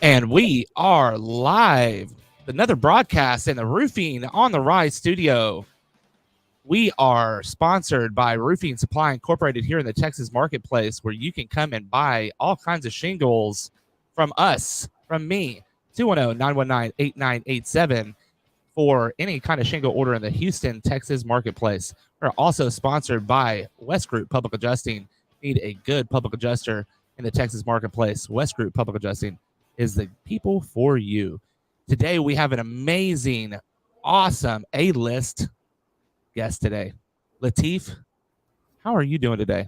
And we are live. Another broadcast in the Roofing on the Rise studio. We are sponsored by Roofing Supply Incorporated here in the Texas marketplace, where you can come and buy all kinds of shingles from us, from me, 210-919-8987 for any kind of shingle order in the Houston, Texas marketplace. We're also sponsored by West Group Public Adjusting. Need a good public adjuster in the Texas marketplace. West Group Public Adjusting is the people for you. Today we have an amazing, awesome A-list guest today. Lateef, how are you doing today?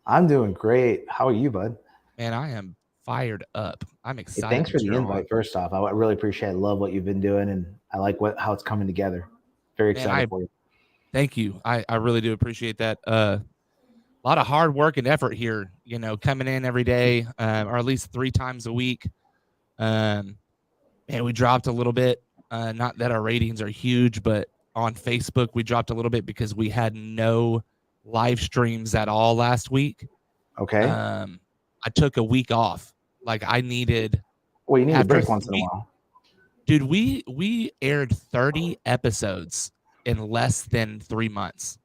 I'm doing great. How are you, bud? Man, I am fired up. I'm Hey, excited thanks for that the you're invite. on. First off, I really appreciate it. I love what you've been doing, and I like how it's coming together. Very Man, excited for you. thank you. I really do appreciate that. A lot of hard work and effort here, coming in every day, or at least 3 times a week. And we dropped a little bit. Not that our ratings are huge, but on Facebook, we dropped a little bit because we had no live streams at all last week. Okay. I took a week off. Like I needed. Well, you need a break after once in a while. Dude, we aired 30 episodes in less than 3 months.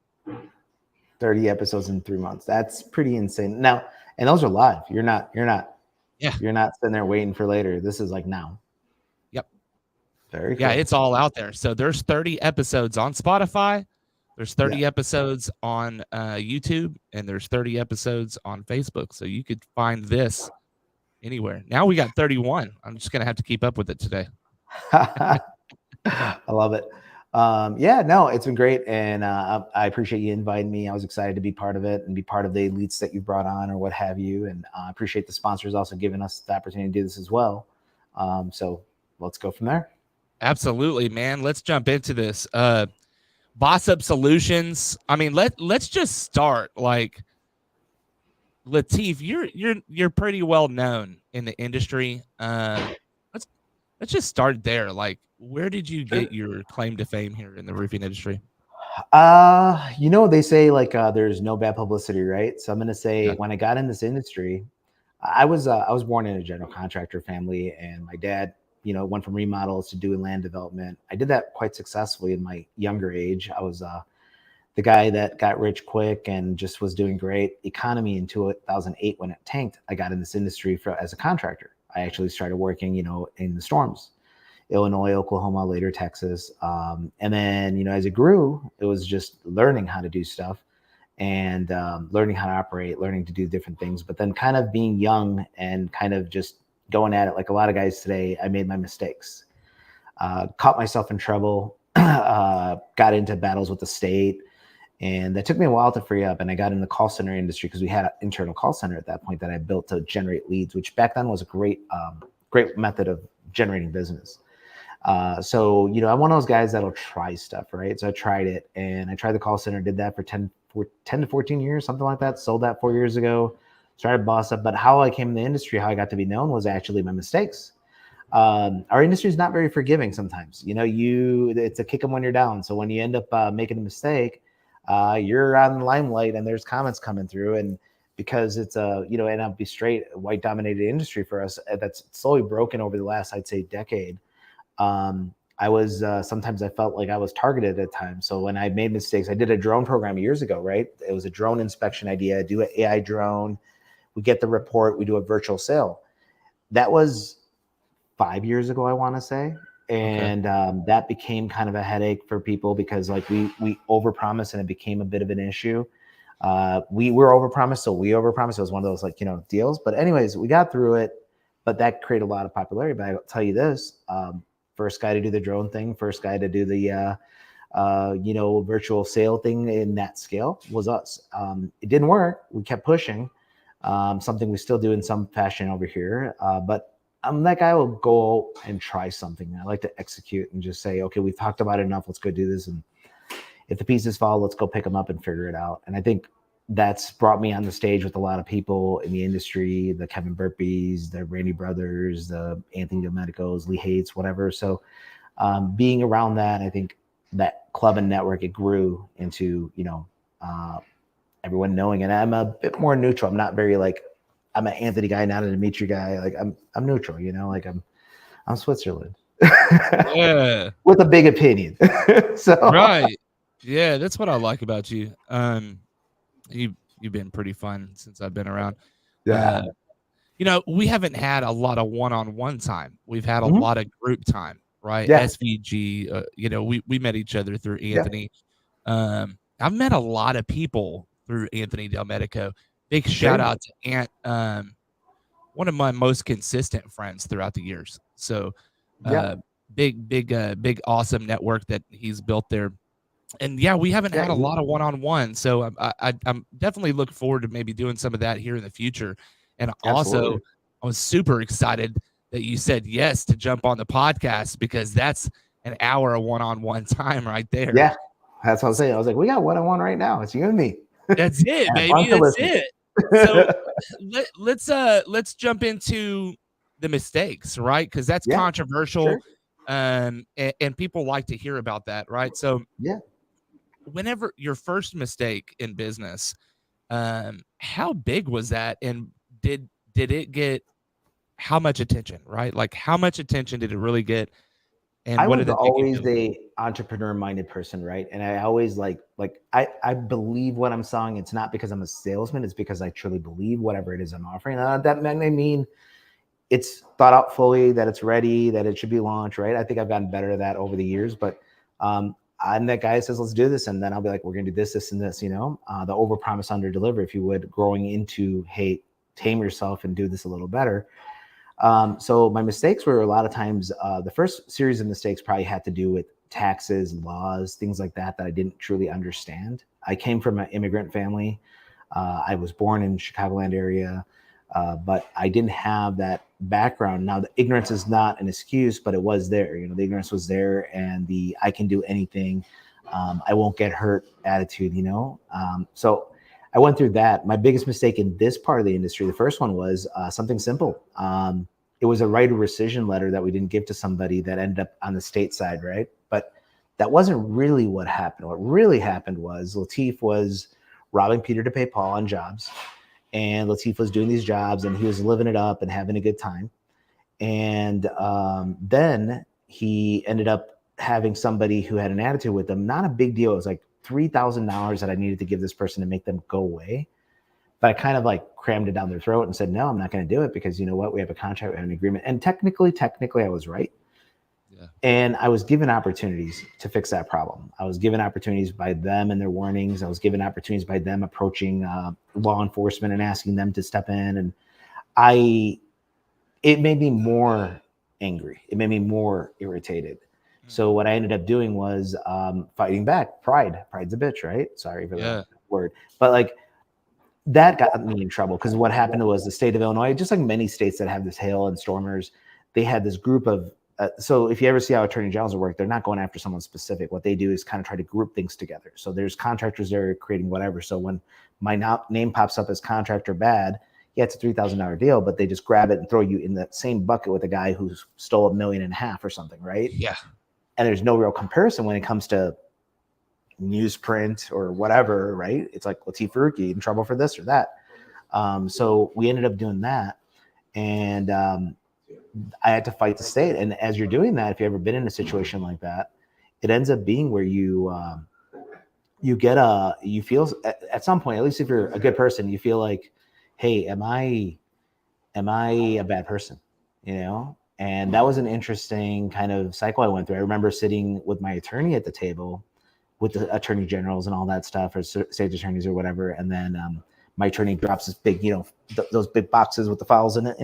30 episodes in 3 months. That's pretty insane. Now, and those are live. You're not sitting there waiting for later. This is like now. Yep. Very cool. Yeah, it's all out there. So there's 30 episodes on Spotify. There's 30 episodes on YouTube, and there's 30 episodes on Facebook. So you could find this anywhere. Now we got 31. I'm just going to have to keep up with it today. I love it. No, it's been great. And I appreciate you inviting me. I was excited to be part of it and be part of the elites that you've brought on or what have you. And I appreciate the sponsors also giving us the opportunity to do this as well. So let's go from there. Absolutely, man. Let's jump into this. Boss Up Solutions. I mean, let's just start. Like, Lateef, you're pretty well known in the industry. Let's just start there. Like, where did you get your claim to fame here in the roofing industry? They say like there's no bad publicity, right? So I'm gonna say when I got in this industry, I was born in a general contractor family, and my dad, went from remodels to doing land development. I did that quite successfully in my younger age. I was the guy that got rich quick and just was doing great. Economy in 2008 when it tanked, I got in this industry as a contractor. I actually started working, in the storms, Illinois, Oklahoma, later Texas. And then, as it grew, it was just learning how to do stuff and learning how to operate, learning to do different things, but then kind of being young and kind of just going at it like a lot of guys today. I made my mistakes, caught myself in trouble, got into battles with the state. And that took me a while to free up. And I got in the call center industry because we had an internal call center at that point that I built to generate leads, which back then was a great method of generating business. So, I'm one of those guys that'll try stuff, right? So I tried it, and I tried the call center, did that for 10 to 14 years, something like that. Sold that 4 years ago, started Boss Up. But how I came in the industry, how I got to be known was actually my mistakes. Our industry is not very forgiving sometimes. It's a kick 'em when you're down. So when you end up making a mistake, you're on the limelight and there's comments coming through. And because it's and I'll be straight, white dominated industry for us, that's slowly broken over the last, I'd say, decade. I was sometimes I felt like I was targeted at times. So when I made mistakes, I did a drone program years ago, right? It was a drone inspection idea. Do an AI drone. We get the report. We do a virtual sale. That was 5 years ago, I want to say. And that became kind of a headache for people because like we overpromised and it became a bit of an issue. We were overpromised, so we overpromised. It was one of those deals. But anyways, we got through it. But that created a lot of popularity. But I'll tell you this. First guy to do the drone thing, first guy to do the, virtual sale thing in that scale was us. It didn't work. We kept pushing, something we still do in some fashion over here. But I'm that guy who will go and try something. I like to execute and just say, okay, we've talked about it enough. Let's go do this. And if the pieces fall, let's go pick them up and figure it out. And I think that's brought me on the stage with a lot of people in the industry, the Kevin Burpees, the Randy Brothers, the Anthony Domenico's, Lee Hates, whatever. So being around that, I think that club and network, it grew into, everyone knowing. And I'm a bit more neutral. I'm not very I'm an Anthony guy, not a Dimitri guy. Like I'm neutral, I'm Switzerland. Yeah. With a big opinion. So Right. Yeah, that's what I like about you. You've been pretty fun since I've been around. yeah. We haven't had a lot of one-on-one time. We've had a Mhm. lot of group time, right? Yeah. SVG, we met each other through Yeah. Anthony. I've met a lot of people through Anthony Del Medico. Big shout Same. out to Ant, one of my most consistent friends throughout the years. So, Yeah. uh, big, awesome network that he's built there. And yeah, we haven't Yeah. had a lot of one-on-one, so I'm definitely looking forward to maybe doing some of that here in the future. And also, Absolutely. I was super excited that you said yes to jump on the podcast because that's an hour of one-on-one time right there. Yeah. That's what I'm saying. I was like, we got one-on-one right now. It's you and me. That's it, And a baby. bunch of That's listeners. it. So let's jump into the mistakes, right? Because that's Yeah. controversial, Sure. and people like to hear about that, right? So Yeah. whenever your first mistake in business, how big was that, and did it get how much attention, right? Like how much attention did it really get, and I what was did it make you always feel? a entrepreneur-minded person, right? And I always I believe what I'm selling. It's not because I'm a salesman. It's because I truly believe whatever it is I'm offering. That may mean it's thought out fully, that it's ready, that it should be launched, right? I think I've gotten better at that over the years, but I'm that guy who says, let's do this. And then I'll be like, we're going to do this, this, and this, the over promise, under deliver, if you would, growing into, hey, tame yourself and do this a little better. So my mistakes were a lot of times, the first series of mistakes probably had to do with taxes, laws, things like that I didn't truly understand. I came from an immigrant family. I was born in Chicagoland area, but I didn't have that background. Now, the ignorance is not an excuse, but it was there. The ignorance was there, and the I can do anything, I won't get hurt attitude. So I went through that. My biggest mistake in this part of the industry, the first one was something simple. It was a right of rescission letter that we didn't give to somebody that ended up on the state side, right? But that wasn't really what happened. What really happened was Lateef was robbing Peter to pay Paul on jobs. And Lateef was doing these jobs and he was living it up and having a good time. And then he ended up having somebody who had an attitude with him. Not a big deal. It was like $3,000 that I needed to give this person to make them go away. But I kind of like crammed it down their throat and said, no, I'm not going to do it because you know what? We have a contract, we have an agreement. And technically, I was right. Yeah. And I was given opportunities to fix that problem. I was given opportunities by them and their warnings. I was given opportunities by them approaching law enforcement and asking them to step in. And it made me more angry. It made me more irritated. So what I ended up doing was fighting back. Pride's a bitch, right? Sorry for the word. But like that got me in trouble because what happened was the state of Illinois, just like many states that have this hail and stormers, they had this group of so if you ever see how attorney generals work, they're not going after someone specific. What they do is kind of try to group things together. So there's contractors there creating whatever. So when my name pops up as contractor bad, yeah, it's a $3,000 deal, but they just grab it and throw you in that same bucket with a guy who stole $1.5 million or something, right? Yeah. And there's no real comparison when it comes to newsprint or whatever, right? It's like Lateef Farooqui in trouble for this or that. So we ended up doing that. And I had to fight the state. And as you're doing that, if you've ever been in a situation like that, it ends up being where you feel at some point, at least if you're a good person, you feel like, hey, am I a bad person? And that was an interesting kind of cycle I went through. I remember sitting with my attorney at the table with the attorney generals and all that stuff, or state attorneys or whatever. And then my attorney drops this big, those big boxes with the files in it,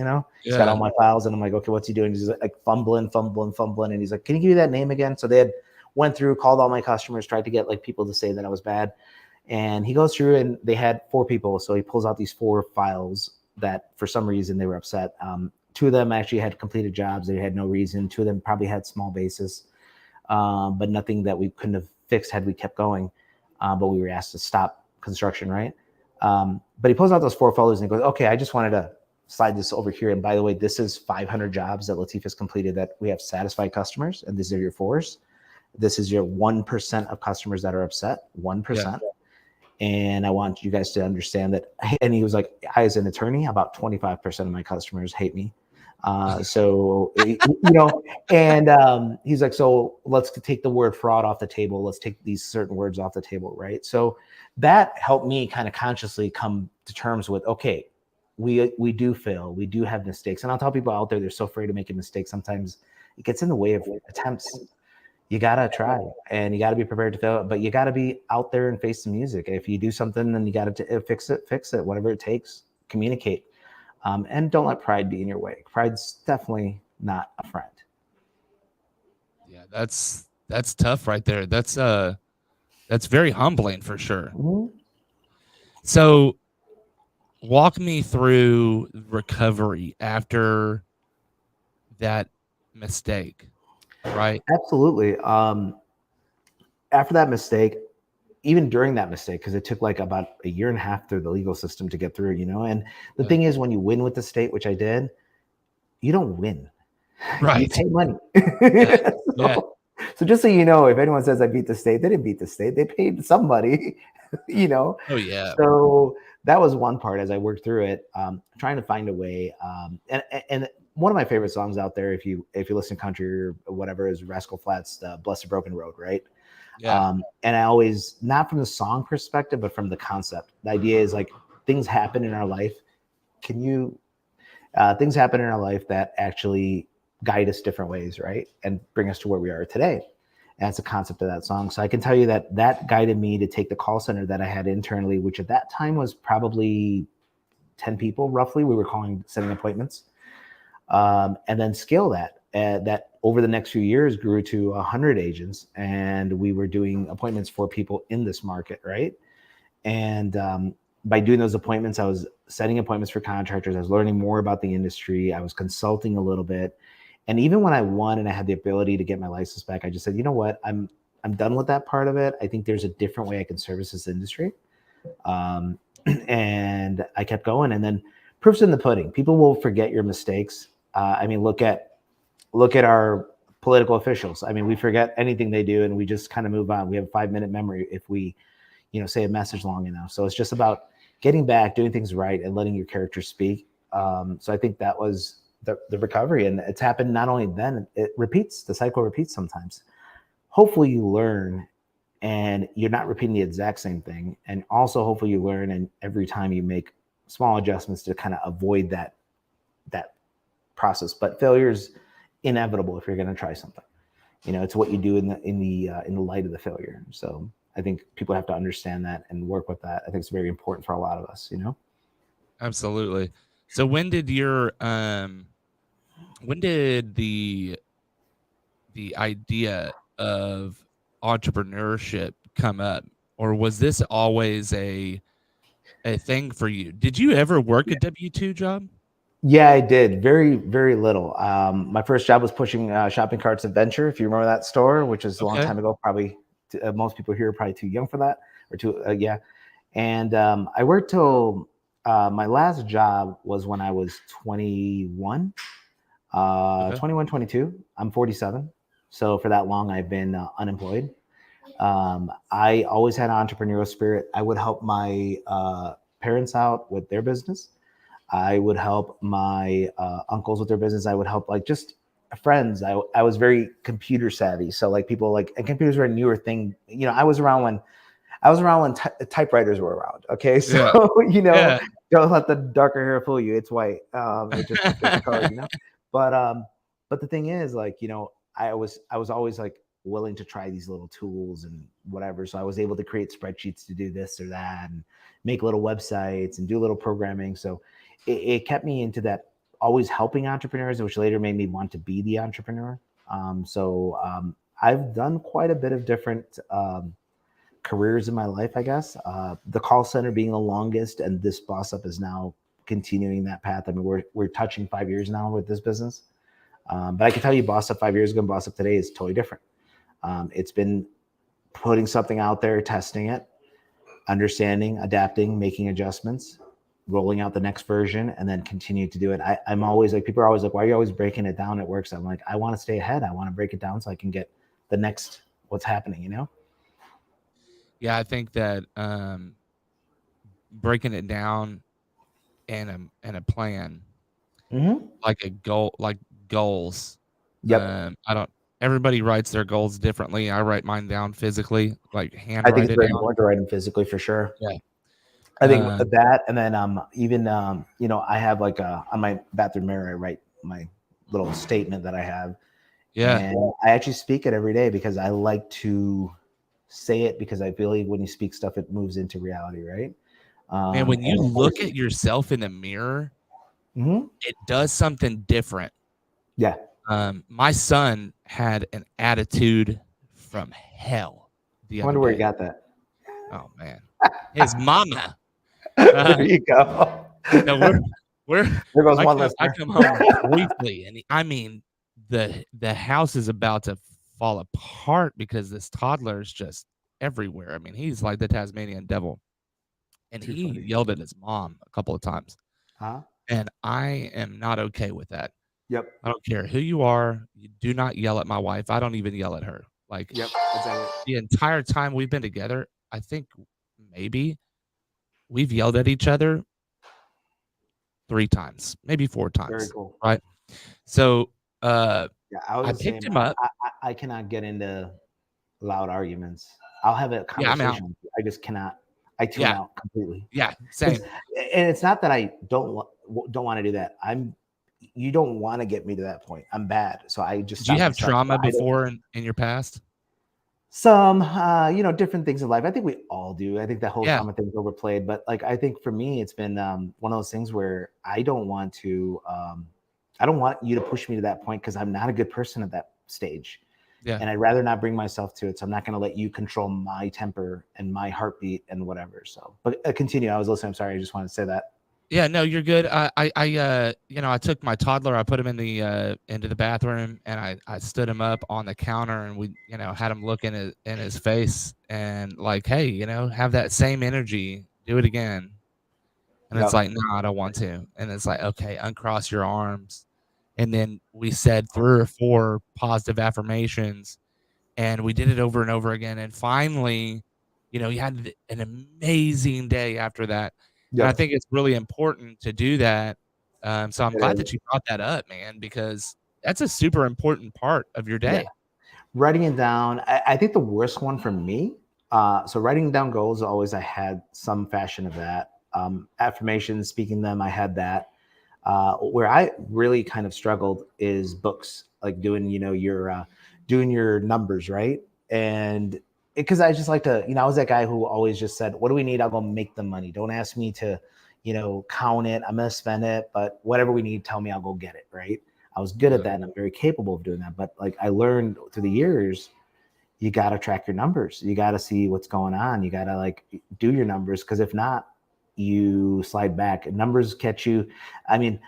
He's got all my files. And I'm like, okay, what's he doing? He's like fumbling. And he's like, can you give me that name again? So they had went through, called all my customers, tried to get like people to say that I was bad. And he goes through and they had 4 people. So he pulls out these 4 files that for some reason they were upset. 2 of them actually had completed jobs. They had no reason. 2 of them probably had small basis, but nothing that we couldn't have fixed had we kept going. But we were asked to stop construction, right? But he pulls out those 4 folders and he goes, okay, I just wanted to slide this over here. And by the way, this is 500 jobs that Lateef has completed that we have satisfied customers. And these are your 4s. This is your 1% of customers that are upset, 1%. Yeah. And I want you guys to understand that. And he was like, I, as an attorney, about 25% of my customers hate me. So and he's like, so let's take the word fraud off the table. Let's take these certain words off the table, right? So that helped me kind of consciously come to terms with, okay, we do fail, we do have mistakes, and I'll tell people out there, they're so afraid of making mistakes. Sometimes it gets in the way of attempts. You gotta try, and you gotta be prepared to fail, but you gotta be out there and face the music. If you do something, then you gotta fix it, whatever it takes. Communicate. And don't let pride be in your way. Pride's definitely not a friend. Yeah, that's tough right there. That's very humbling for sure. Mm-hmm. So walk me through recovery after that mistake, right? Absolutely. After that mistake, even during that mistake, because it took like about a year and a half through the legal system to get through, and the Yeah. thing is, when you win with the state, which I did, you don't win. You Right. pay money. Yeah. Yeah. So just so you know, if anyone says I beat the state, they didn't beat the state. They paid somebody, you know. Oh yeah. So that was one part as I worked through it, trying to find a way. And one of my favorite songs out there, if you listen to country or whatever, is Rascal Flatts' "Blessed Broken Road," right? Yeah. And I always, not from the song perspective, but from the concept. The idea is like things happen in our life. Can you things happen in our life that actually guide us different ways, right? And bring us to where we are today. And that's the concept of that song. So I can tell you that that guided me to take the call center that I had internally, which at that time was probably 10 people roughly. We were setting appointments, and then scale that. That over the next few years grew to 100 agents, and we were doing appointments for people in this market, right? And by doing those appointments, I was setting appointments for contractors. I was learning more about the industry. I was consulting a little bit. And even when I won and I had the ability to get my license back, I just said, you know what, I'm done with that part of it. I think there's a different way I can service this industry. And I kept going. And then proof's in the pudding. People will forget your mistakes. I mean, look at our political officials. I mean, we forget anything they do and we just kind of move on. We have a 5-minute memory if we say a message long enough. So it's just about getting back, doing things right, and letting your character speak. So I think that was the recovery, and it's happened not only then, it repeats. The cycle repeats sometimes. Hopefully you learn, and you're not repeating the exact same thing. And also hopefully you learn, and every time you make small adjustments to kind of avoid that process. But failure is inevitable if you're going to try something. It's what you do in the light of the failure. So I think people have to understand that and work with that. I think it's very important for a lot of us, Absolutely. So when did the idea of entrepreneurship come up, or was this always a thing for you? Did you ever work a W-2 job? Yeah, I did. Very, very little. My first job was pushing shopping carts at Venture, if you remember that store, which is a long Okay. time ago. Probably most people here are probably too young for that, or too, yeah. And I worked till my last job was when I was 21, Okay. 21, 22. I'm 47. So for that long, I've been unemployed. I always had an entrepreneurial spirit. I would help my parents out with their business. I would help my uncles with their business. I would help like just friends. I was very computer savvy. So like people like, and computers were a newer thing. I was around when typewriters were around. Okay. So, Yeah. don't let the darker hair fool you. It's white. It's just a different color. But the thing is like, I was always like willing to try these little tools and whatever. So I was able to create spreadsheets to do this or that and make little websites and do little programming. So it kept me into that, always helping entrepreneurs, which later made me want to be the entrepreneur. I've done quite a bit of different careers in my life, I guess. The call center being the longest, and this boss up is now continuing that path. I mean, we're touching 5 years now with this business. But I can tell you, boss up 5 years ago and boss up today is totally different. It's been putting something out there, testing it, understanding, adapting, making adjustments, rolling out the next version, and then continue to do it. I'm always like, people are always like, why are you always breaking it down at work? So I'm like, I want to stay ahead. I want to break it down so I can get the next what's happening. Yeah, I think that breaking it down and a plan like a goal, like goals. Yep. I don't. Everybody writes their goals differently. I write mine down physically, like I think handwrite it's it very down. important to write them physically for sure. Yeah. I think Um, that, and then even I have like on my bathroom mirror, I write my little statement that I have, yeah. and I actually speak it every day because I like to say it because I feel like when you speak stuff, it moves into reality, right? Man, when you And of look course, at yourself in the mirror, mhm, it does something different. yeah. My son had an attitude from hell the I other wonder where you day. got that. Oh man, his mama. There you go. No, we're There goes I one I listener. come home briefly, and I mean the house is about to fall apart because this toddler is just everywhere. I mean, he's like the Tasmanian devil, and Too he funny. yelled at his mom a couple of times, Huh? and I am not okay with that. Yep. I don't care who you are. You do not yell at my wife. I don't even yell at her. Like Yep. Exactly. the entire time we've been together, I think maybe we've yelled at each other 3 times, maybe 4 Very times, cool. right? So, uh, Yeah, I was I the picked same. him up. I cannot get into loud arguments. I'll have a Yeah, I'm out. conversation with you. I just cannot. I tune Yeah, out completely. yeah, It's, same. and it's not that I don't want to do that. You don't want to get me to that point. I'm bad, so I just Did you stop have myself. So trauma I don't. before in your past? Some, different things in life. I think we all do. I think that whole Yeah, trauma thing's overplayed, but like I think for me, it's been one of those things where I don't want to. I don't want you to push me to that point because I'm not a good person at that stage. yeah. And I'd rather not bring myself to it. So I'm not going to let you control my temper and my heartbeat and whatever. So, but continue. I was listening. I'm sorry. I just wanted to say that. Yeah, no, you're good. I took my toddler, I put him in the into the bathroom, and I stood him up on the counter, and we, had him look in his face, and like, hey, have that same energy, do it again. And it's Yep. like, no, I don't want to. And it's like, okay, uncross your arms. And then we said 3 or 4 positive affirmations, and we did it over and over again. And finally, he had an amazing day after that. And I Yep. think it's really important to do that. So I'm It glad is. that you brought that up, man, because that's a super important part of your Yeah. day. Writing it down. I think the worst one for me. So writing down goals, always I had some fashion of that. Affirmations, speaking them, I had that. Where I really kind of struggled is books, like doing, doing your numbers, right? And because I just like to, I was that guy who always just said, what do we need? I'll go make the money. Don't ask me to, count it. I'm going to spend it, but whatever we need, tell me, I'll go get it. Right. I was good at Yeah. that and I'm very capable of doing that. But like I learned through the years, you got to track your numbers. You got to see what's going on. You got to like do your numbers. Cause if not, you slide back. Numbers catch you. I mean,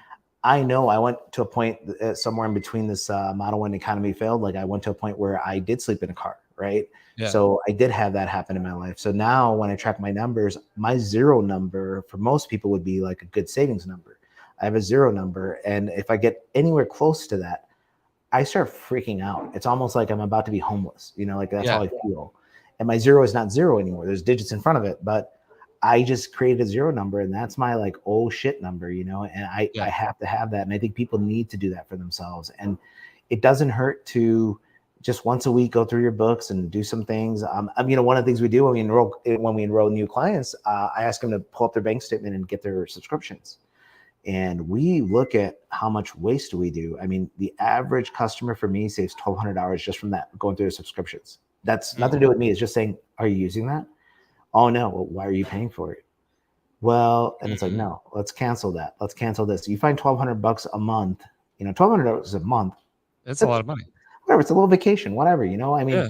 I know I went to a point somewhere in between this model when the economy failed. Like I went to a point where I did sleep in a car, right? Yeah. So I did have that happen in my life. So now when I track my numbers, my zero number for most people would be like a good savings number. I have a zero number. And if I get anywhere close to that, I start freaking out. It's almost like I'm about to be homeless, like that's Yeah. how I feel. And my zero is not zero anymore. There's digits in front of it, but I just created a zero number and that's my like oh shit number, and I Yeah. have to have that. And I think people need to do that for themselves. And it doesn't hurt to just once a week go through your books and do some things. One of the things we do when we enroll new clients, I ask them to pull up their bank statement and get their subscriptions. And we look at how much waste we do. I mean, the average customer for me saves $1,200 just from that going through their subscriptions. That's Mm. nothing to do with me. It's just saying, are you using that? Oh no. Well, why are you paying for it? Well, and it's like, Mm. no, let's cancel that. Let's cancel this. You find $1,200 a month, $1,200 a month. That's a That's lot of money. whatever. It's a little vacation, whatever, I mean, Yeah.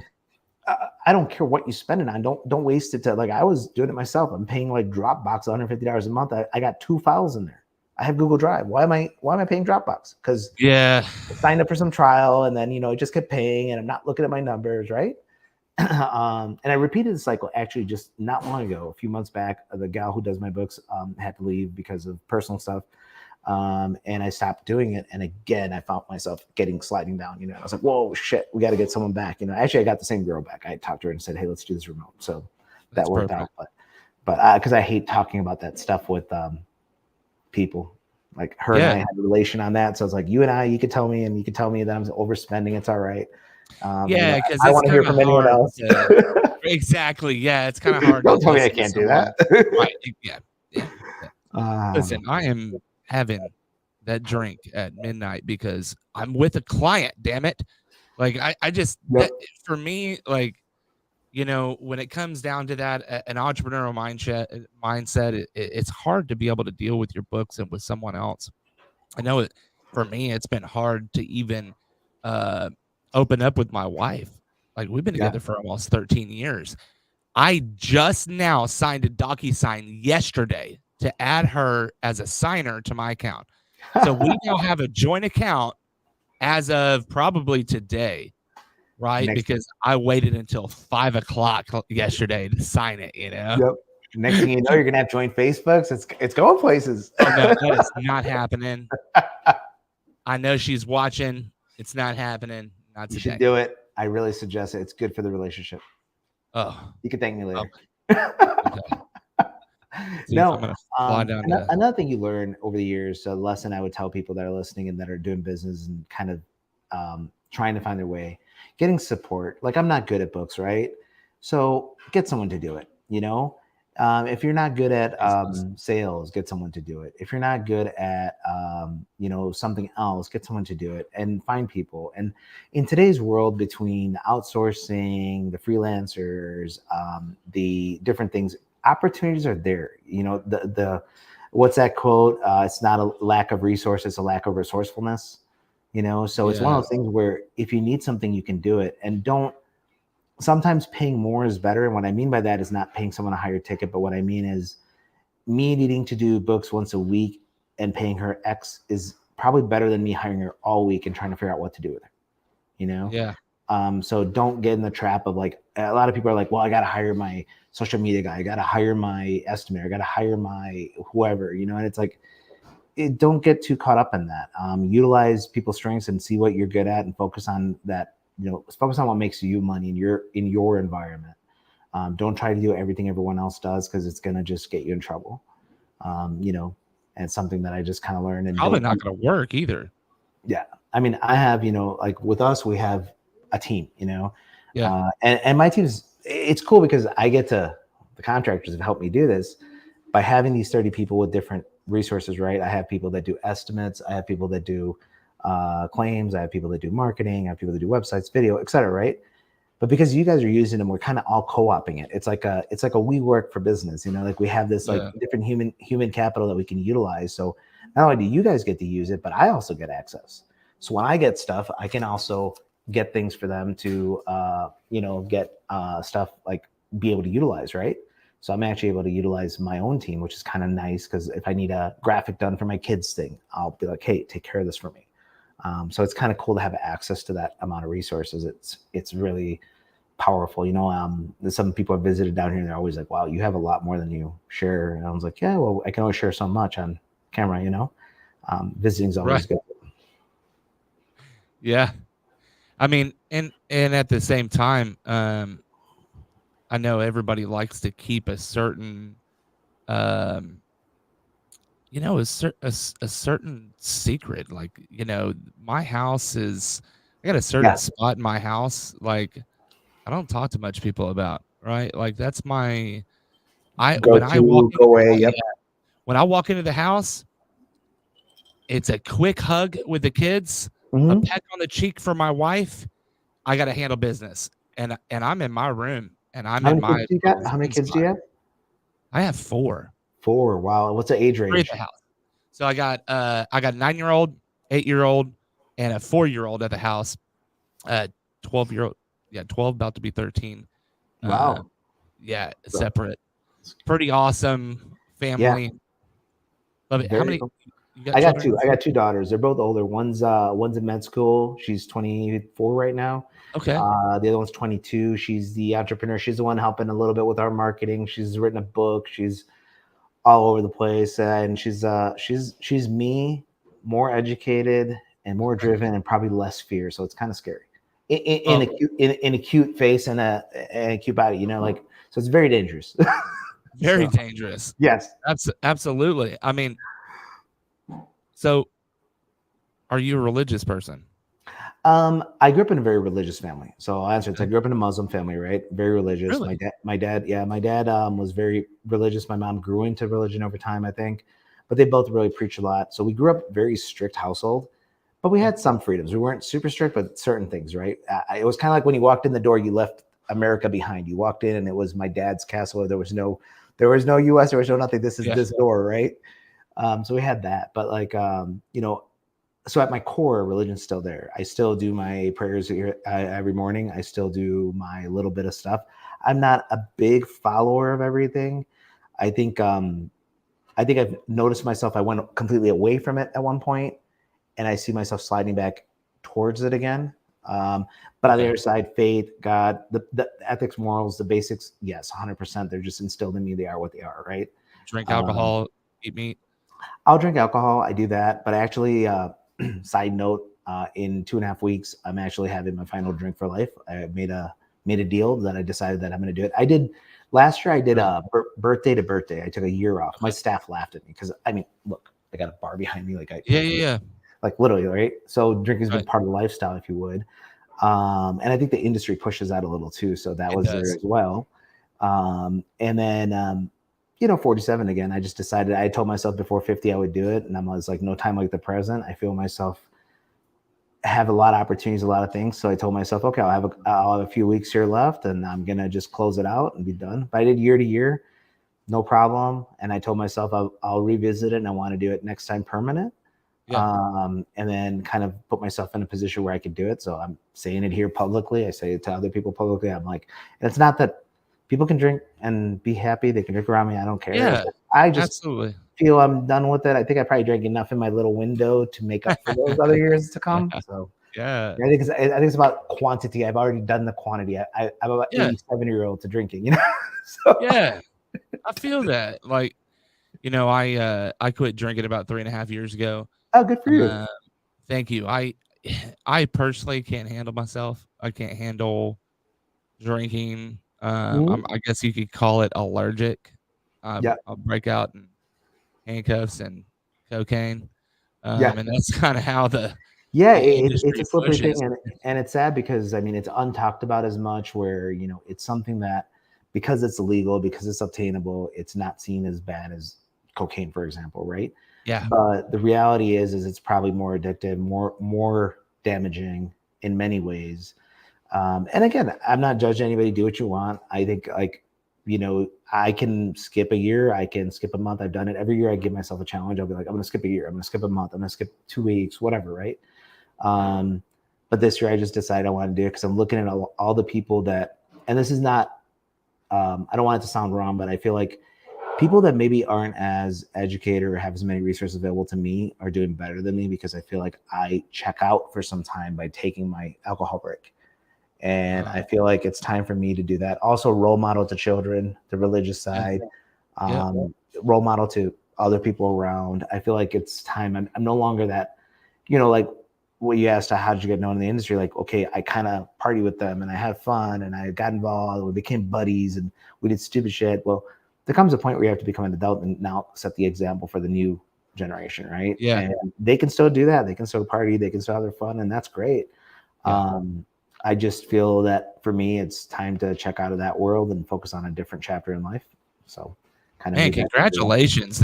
I don't care what you spend it on. Don't waste it to like, I was doing it myself. I'm paying like Dropbox $150 a month. I got 2 files in there. I have Google Drive. Why am I paying Dropbox? Because Yeah. I signed up for some trial and then, it just kept paying and I'm not looking at my numbers, right? And I repeated the cycle actually just not long ago, a few months back. The gal who does my books had to leave because of personal stuff. And I stopped doing it. And again, I found myself sliding down, I was like, whoa, shit, we got to get someone back. Actually, I got the same girl back. I talked to her and said, hey, let's do this remote. So That's that worked perfect. out. But because I hate talking about that stuff with people. Like her and I had a relation on that. So it's like, you could tell me, and you could tell me that I'm overspending. It's all right. Yeah, because I it's want to hear kind of from anyone hard. else. Exactly. Yeah, it's kind of hard Don't to tell me I listen to can't do someone. that. Right. Yeah. Listen, I am having that drink at midnight because I'm with a client. Damn it! Like I just that, for me, like, you know, when it comes down to that, an entrepreneurial mindset, it's hard to be able to deal with your books and with someone else. I know it for me, it's been hard to even open up with my wife. Like, we've been together for almost 13 years. I just now signed a DocuSign yesterday to add her as a signer to my account. So we now have a joint account as of probably today, right? Because I waited until 5 o'clock yesterday to sign it, you know? Yep. Next thing you know, you're gonna have joint Facebooks. It's going places. Oh no, that is not happening. I know she's watching. It's not happening. Not today. You should do it. I really suggest it. It's good for the relationship. Oh, you can thank me later. Okay. No, another thing you learn over the years, a lesson I would tell people that are listening and that are doing business and kind of trying to find their way, getting support. Like, I'm not good at books, right? So get someone to do it. You know, if you're not good at sales, get someone to do it. If you're not good at something else, get someone to do it, and find people. And in today's world, between outsourcing, the freelancers, the different things, opportunities are there. You know, the what's that quote? It's not a lack of resources, it's a lack of resourcefulness. You know, so it's one of those things where if you need something, you can do it, and don't. Sometimes paying more is better. And what I mean by that is not paying someone a higher ticket, but what I mean is me needing to do books once a week and paying her X is probably better than me hiring her all week and trying to figure out what to do with her, you know? Yeah. So don't get in the trap of, like, a lot of people are like, well, I got to hire my social media guy. I got to hire my estimator. I got to hire my whoever, you know? And it's like, don't get too caught up in that. Utilize people's strengths and see what you're good at and focus on that. You know, focus on what makes you money in your environment. Don't try to do everything everyone else does, because it's gonna just get you in trouble. You know, and it's something that I just kind of learned. And probably not gonna work either. Yeah, I mean, I have, you know, like with us, we have a team. You know, yeah, and my team's, it's cool because I get to, the contractors have helped me do this by having these 30 people with different resources. Right, I have people that do estimates. I have people that do claims. I have people that do marketing. I have people that do websites, video, etc. Right, but because you guys are using them, we're kind of all co-oping it. It's like a we work for business. You know, like we have this like different human capital that we can utilize. So not only do you guys get to use it, but I also get access. So when I get stuff, I can also get things for them to get stuff, like be able to utilize. Right. So I'm actually able to utilize my own team, which is kind of nice, because if I need a graphic done for my kids thing, I'll be like, hey, take care of this for me. So it's kind of cool to have access to that amount of resources. It's really powerful. You know, some people have visited down here and they're always like, wow, you have a lot more than you share. And I was like, yeah, well, I can only share so much on camera, you know. Visiting is always good. Yeah. I mean, and at the same time, I know everybody likes to keep a certain you know, a certain secret. Like, you know, my house is, I got a certain spot in my house, like, I don't talk to much people about, right? Like, that's my, when I walk into the house, it's a quick hug with the kids, a peck on the cheek for my wife. I got to handle business, and I'm in my room, and I'm in my. How many kids do you have? I have 4. 4. Wow. What's the age range? 3 at the house. So I got a 9-year-old, 8-year-old, and a 4-year-old at the house. 12-year-old, 12, about to be 13. Wow. Separate. Pretty awesome family. Yeah. Love it. How many? I got 2. I got 2 daughters. They're both older. One's in med school. She's 24 right now. Okay. The other one's 22. She's the entrepreneur. She's the one helping a little bit with our marketing. She's written a book. She's all over the place, and she's me, more educated and more driven, and probably less fear. So it's kind of scary in a cute face and a cute body, you know, like, so it's very dangerous. Very dangerous. Yes, absolutely. I mean, So, are you a religious person? I grew up in a very religious family. So I'll answer it. I Okay. grew up in a Muslim family, right? Very religious. Really? My dad was very religious. My mom grew into religion over time, I think, but they both really preach a lot. So we grew up very strict household, but we Yeah. had some freedoms. We weren't super strict, but certain things, right? It was kind of like when you walked in the door, you left America behind. You walked in, and it was my dad's castle. There was no U.S. There was no nothing. This is Yeah. this door, right? So we had that, but like, so at my core, religion's still there. I still do my prayers here, every morning. I still do my little bit of stuff. I'm not a big follower of everything. I think I think I've noticed myself. I went completely away from it at one point, and I see myself sliding back towards it again. But on the Okay. other side, faith, God, the ethics, morals, the basics, yes, 100%. They're just instilled in me. They are what they are, right? Drink Um, alcohol, eat meat. I'll drink alcohol. I do that, but I actually, side note, in 2.5 weeks, I'm actually having my final drink for life. I made a deal that I decided that I'm going to do it. I did last year. I did Really? a birthday to birthday. I took a year off. My Okay. staff laughed at me because I mean, look, I got a bar behind me, Yeah, yeah, yeah. like literally, right? So drinking has been Right. part of the lifestyle, if you would. And I think the industry pushes that a little too. So that It was there does. as well. And then, 47 again, I just decided, I told myself before 50, I would do it. And I was like, no time like the present. I feel myself have a lot of opportunities, a lot of things. So I told myself, okay, I'll have a few weeks here left and I'm going to just close it out and be done. But I did year to year, no problem. And I told myself I'll revisit it and I want to do it next time permanent. Yeah. And then kind of put myself in a position where I could do it. So I'm saying it here publicly. I say it to other people publicly. I'm like, and it's not that people can drink and be happy. They can drink around me. I don't care. Yeah. I just Absolutely. feel I'm done with it. I think I probably drank enough in my little window to make up for those other years to come. So Yeah. I think it's about quantity. I've already done the quantity. I'm about Yeah. 87-year-old to drinking, So Yeah. I feel that. Like, I quit drinking about 3.5 years ago. oh, good for you. Uh, thank you. I personally can't handle myself. I can't handle drinking. Mhm. I guess you could call it allergic. Yeah, I'll break out in handcuffs and cocaine. yeah. And that's kind of how Yeah, the it's industry a slippery thing, pushes. and it's sad because I mean it's untalked about as much. Where it's something that because it's illegal, because it's obtainable, it's not seen as bad as cocaine, for example, right? Yeah. But the reality is it's probably more addictive, more damaging in many ways. And again, I'm not judging anybody. Do what you want. I think I can skip a year, I can skip a month. I've done it every year. I give myself a challenge. I'll be like, I'm going to skip a year. I'm going to skip a month. I'm going to skip 2 weeks, whatever, right? Um, but this year I just decided I want to do it because I'm looking at all the people that, and this is not, I don't want it to sound wrong, but I feel like people that maybe aren't as educated or have as many resources available to me are doing better than me because I feel like I check out for some time by taking my alcohol break. And I feel like it's time for me to do that. Also, role model to children, the religious Yeah. side, Yeah. role model to other people around. I feel like it's time. I'm no longer that, like what you asked, how did you get known in the industry? Like, okay, I kind of party with them and I have fun and I got involved. We became buddies and we did stupid shit. Well, there comes a point where you have to become an adult and now set the example for the new generation, right? Yeah. And they can still do that. They can still party. They can still have their fun, and that's great. Yeah. I just feel that for me, it's time to check out of that world and focus on a different chapter in life. So, kind of Man, made that decision. congratulations.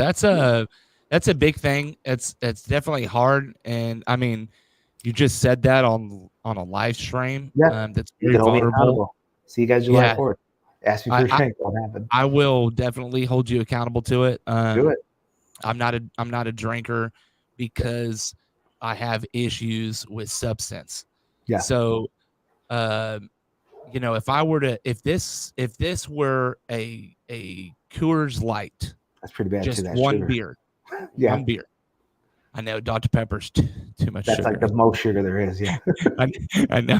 That's a big thing. It's definitely hard. And I mean, you just said that on a live stream. Yeah, That's you very can hold me vulnerable. accountable. See you guys July Yeah. 4th. Ask me I, for a I drink. Won't happen. I will definitely hold you accountable to it. Do it. I'm not a drinker Yeah. because I have issues with substance. Yeah. So, um, if this were a Coors Light, That's pretty bad too. just That one sugar. beer, Yeah. one beer. I know Dr. Pepper's too much That's like sugar. the most sugar there is. Yeah. I, I know.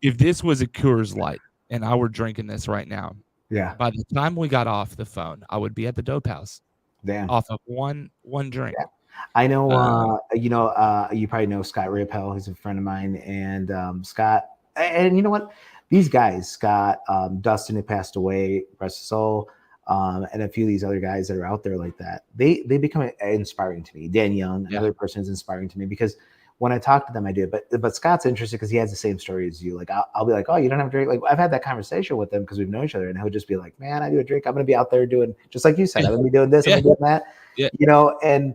If this was a Coors Light and I were drinking this right now, Yeah. by the time we got off the phone, I would be at the dope house Damn. off of one drink. Yeah. I know, Um, you probably know Scott Rippel. He's a friend of mine. And Scott, and you know what? These guys, Scott, Dustin, who passed away, rest his soul. and a few of these other guys that are out there like that, they become inspiring to me. Dan Young, another person, is inspiring to me because when I talk to them, I do it. But Scott's interested because he has the same story as you. Like I'll be like, oh, you don't have a drink. Like I've had that conversation with him because we've known each other, and he'll just be like, man, I do a drink. I'm gonna be out there doing just like you said. I'm gonna be doing this. I'm Yeah. gonna be doing that. Yeah. You know, and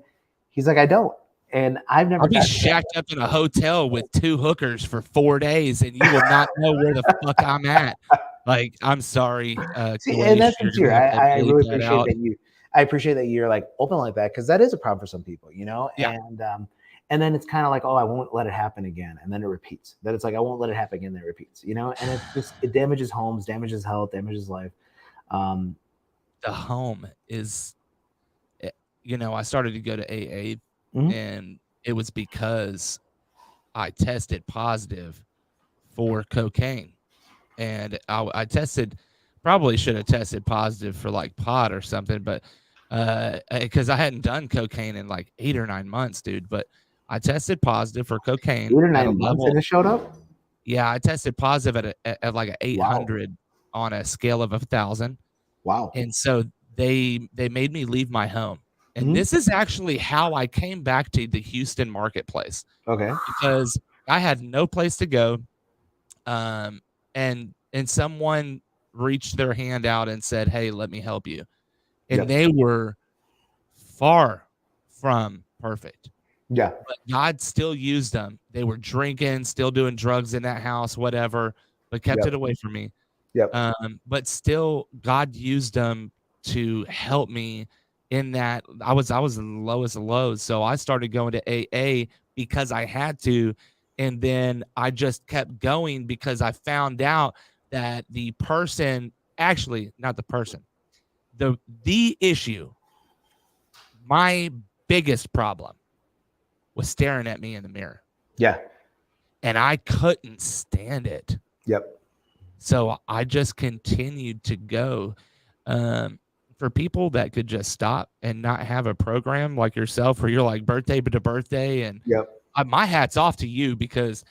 he's like, I don't. And I've never I'll be got shacked up in a hotel with 2 hookers for 4 days, and you will not know where the fuck I'm at. Like, I'm sorry, See, and Kalish, that's you're sincere. gonna have to I bleep really that appreciate out. that you. I appreciate that you're like open like that because that is a problem for some people, you know. Yeah. And then it's kind of like, oh, I won't let it happen again, and then it repeats. That it's like I won't let it happen again, then it repeats, you know. And it damages homes, damages health, damages life. The home is, you know, I started to go to AA, and it was because I tested positive for cocaine, and I tested, probably should have tested positive for like pot or something, but because I hadn't done cocaine in like 8 or 9 months, dude. But I tested positive for 8 cocaine or at a 9 months, level. and it showed up. Yeah, I tested positive at like a Wow. 800 on a scale of 1,000. Wow. And so they made me leave my home. And this is actually how I came back to the Houston marketplace, Okay. because I had no place to go. And someone reached their hand out and said, "Hey, let me help you." And Yep. they were far from perfect. Yeah. But God still used them. They were drinking, still doing drugs in that house, whatever, but kept it away from me. Yep. But still, God used them to help me in that I was in the lowest of lows. So I started going to AA because I had to. And then I just kept going because I found out that the person, actually, not the person, the issue, my biggest problem was staring at me in the mirror. Yeah. And I couldn't stand it. Yep. So I just continued to go. For people that could just stop and not have a program like yourself, where you're like birthday to birthday, and Yep. my hat's off to you, because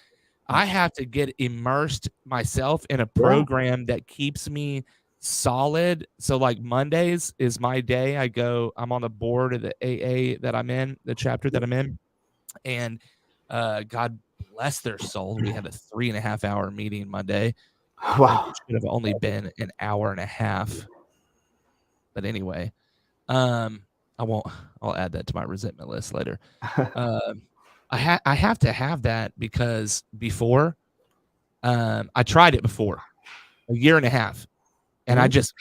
I have to get immersed myself in a program that keeps me solid. So like Mondays is my day. I'm on the board of the AA that I'm in, the chapter that I'm in, and God bless their soul, we had a 3.5-hour meeting Monday. Wow. It should have only been an hour and a half. But anyway, I'll add that to my resentment list later. I have to have that because before, I tried it before, a year and a half, and I just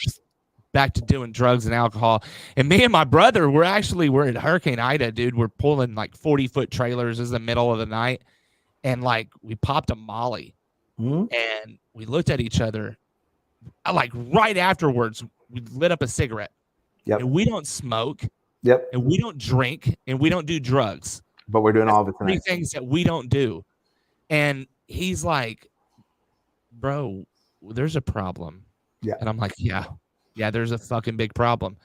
back to doing drugs and alcohol. And me and my brother, we're at Hurricane Ida, dude. We're pulling like 40-foot trailers. This is the middle of the night, and like we popped a Molly, and we looked at each other. Like right afterwards, we lit up a cigarette. Yep. And we don't smoke. Yep. And we don't drink, and we don't do drugs. But we're doing That's all of it tonight. 3 things that we don't do. And he's like, bro, there's a problem. Yeah. And I'm like, yeah, there's a fucking big problem.